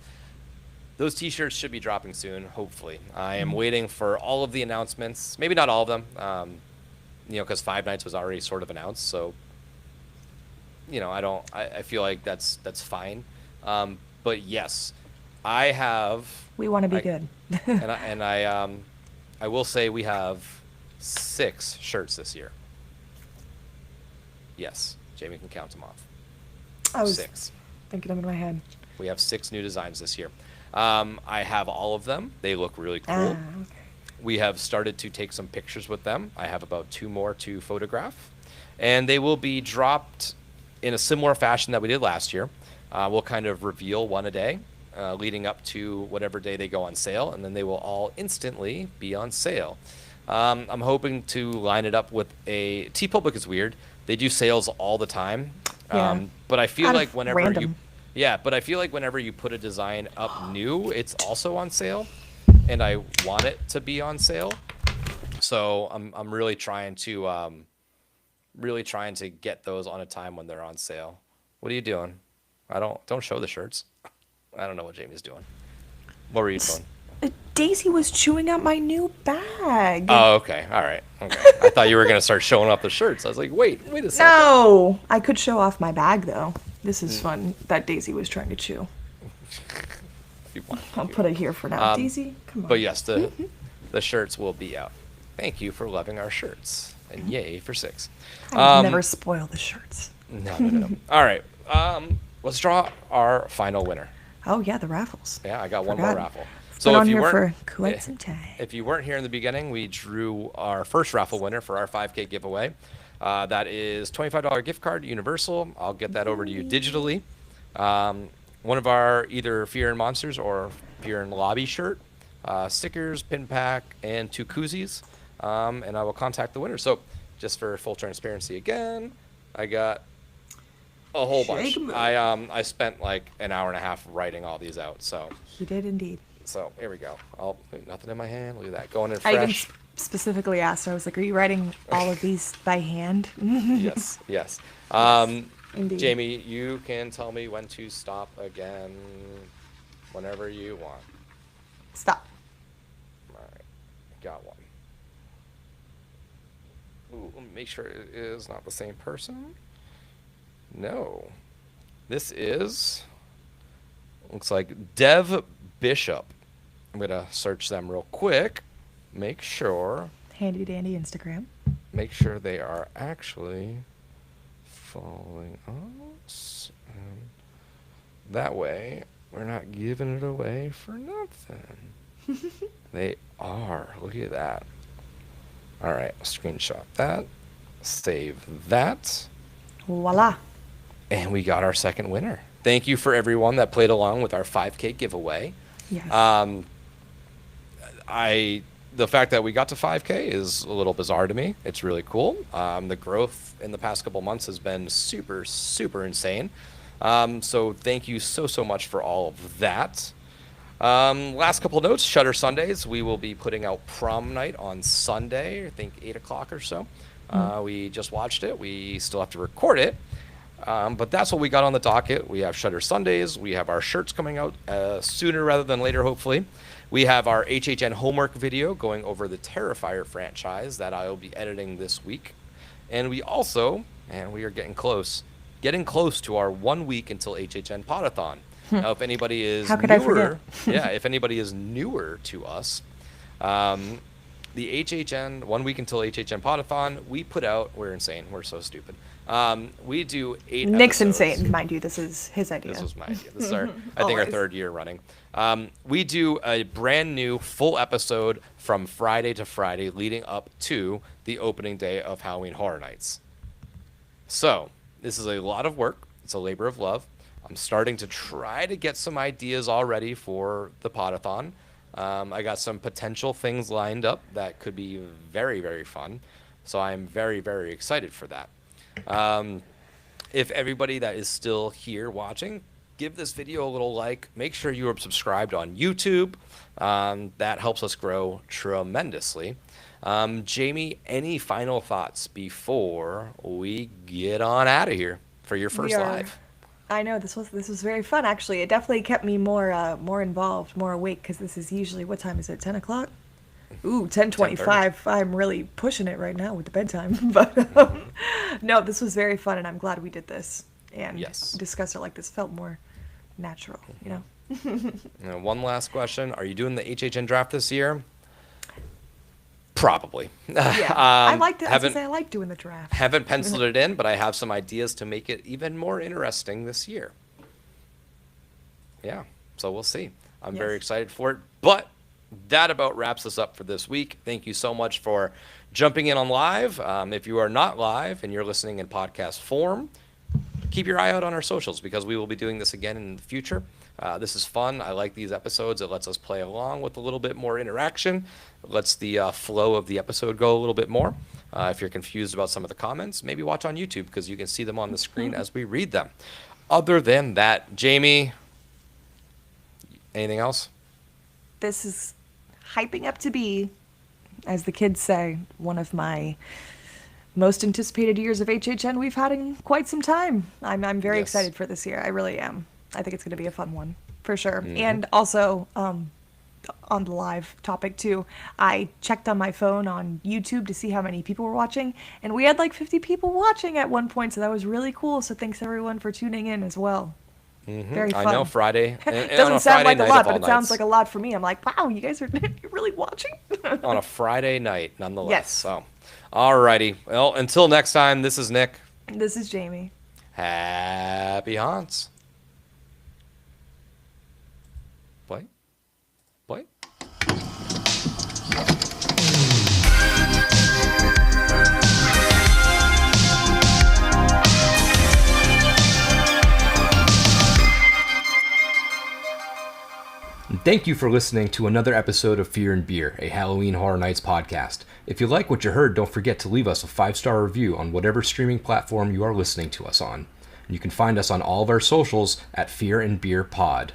Those t-shirts should be dropping soon, hopefully. I am waiting for all of the announcements. Maybe not all of them, because Five Nights was already sort of announced. So, I feel like that's fine. But yes, I have. We want to be good. I will say we have 6 shirts this year. Yes, Jamie can count them off. I was 6. thinking them in my head. We have 6 new designs this year. I have all of them. They look really cool. Okay. We have started to take some pictures with them. I have about 2 more to photograph, and they will be dropped in a similar fashion that we did last year. We'll kind of reveal one a day, leading up to whatever day they go on sale, and then they will all instantly be on sale. I'm hoping to line it up with a TeePublic is weird. They do sales all the time, Yeah. but I feel Out of like whenever you, random. yeah, but I feel like whenever you put a design up new, it's also on sale, and I want it to be on sale. So I'm really trying to get those on a time when they're on sale. What are you doing? Don't show the shirts. I don't know what Jamie's doing. What were you doing? Daisy was chewing out my new bag. Oh, okay. All right. Okay. I thought you were going to start showing off the shirts. I was like, wait a second. No! I could show off my bag, though. This is fun that Daisy was trying to chew. If you want. I'll put it here for now. Daisy, come on. But yes, the shirts will be out. Thank you for loving our shirts. And yay for 6. I would never spoil the shirts. No. All right. Let's draw our final winner. Oh, yeah, the raffles. Yeah, I got one Forgot. more raffle. It's been on if you here weren't for quite some time. If you weren't here in the beginning, we drew our first raffle winner for our 5K giveaway. That is $25 gift card, Universal. I'll get that over to you digitally. One of our either Fear and Monsters or Fear and Lobby shirt, stickers, pin pack, and 2 koozies. And I will contact the winner. So just for full transparency again, I got a whole bunch. I spent like an hour and a half writing all these out. So He did indeed. here we go. Nothing in my hand. Look at that. Going in I even fresh. specifically asked her, I was like, are you writing all of these by hand? Yes. Indeed. Jamie, you can tell me when to stop again whenever you want. Stop. All right. Got one. Ooh, let me make sure it is not the same person. No. This is, looks like Dev Bishop. I'm going to search them real quick. Make sure Handy dandy Instagram. they are actually following us. And that way, we're not giving it away for nothing. They are. Look at that. All right, screenshot that. Save that. Voila. And we got our second winner. Thank you for everyone that played along with our 5K giveaway. Yes. The fact that we got to 5K is a little bizarre to me. It's really cool. The growth in the past couple months has been super, super insane. So thank you so much for all of that. Last couple notes, Shutter Sundays. We will be putting out Prom Night on Sunday, I think 8 o'clock or so. We just watched it. We still have to record it. But that's what we got on the docket. We have Shutter Sundays. We have our shirts coming out sooner rather than later, hopefully. We have our HHN homework video going over the Terrifier franchise that I will be editing this week. And we also, and we are getting close to our 1 week until HHN Podathon. Now, if anybody is How could I newer, forget? if anybody is newer to us, the HHN 1 week until HHN Podathon, we put out. We're insane. We're so stupid. We do 8 Nick's episodes. insane, mind you. This is his idea. This was my idea. This is I think, our Always. 3rd year running. We do a brand new full episode from Friday to Friday leading up to the opening day of Halloween Horror Nights. So this is a lot of work. It's a labor of love. I'm starting to try to get some ideas already for the Podathon. I got some potential things lined up that could be very, very fun. So I'm very, very excited for that. If everybody that is still here watching, give this video a little like. Make sure you are subscribed on YouTube. That helps us grow tremendously. Jamie, any final thoughts before we get on out of here for your first live? I know this was very fun. Actually, it definitely kept me more involved, more awake, because this is usually, what time is it? 10 o'clock. Ooh, 10:25. I'm really pushing it right now with the bedtime. But no, this was very fun, and I'm glad we did this and discussed it like this. Felt more natural, you know. Now, one last question: are you doing the HHN draft this year? Probably. Yeah, I like to. I like doing the draft. Haven't penciled it in, but I have some ideas to make it even more interesting this year. Yeah, so we'll see. I'm very excited for it, but that about wraps us up for this week. Thank you so much for jumping in on live. If you are not live and you're listening in podcast form, keep your eye out on our socials because we will be doing this again in the future. This is fun. I like these episodes. It lets us play along with a little bit more interaction. It lets the flow of the episode go a little bit more. If you're confused about some of the comments, maybe watch on YouTube because you can see them on the screen as we read them. Other than that, Jamie, anything else? This is hyping up to be, as the kids say, one of my most anticipated years of HHN we've had in quite some time. I'm very Yes. excited for this year. I really am. I think it's going to be a fun one, for sure. And also, on the live topic too, I checked on my phone on YouTube to see how many people were watching, and we had like 50 people watching at one point, so that was really cool. So thanks everyone for tuning in as well. Very fun. I know Friday. And It on doesn't a sound Friday like a night lot, of but all it sounds nights. like a lot for me. I'm like, wow, you guys are you're really watching? On a Friday night, nonetheless. Yes. So, alrighty. Well, until next time, this is Nick. This is Jamie. Happy haunts. Play. Play. Thank you for listening to another episode of Fear and Beer, a Halloween Horror Nights podcast. If you like what you heard, don't forget to leave us a 5-star review on whatever streaming platform you are listening to us on. You can find us on all of our socials at Fear and Beer Pod.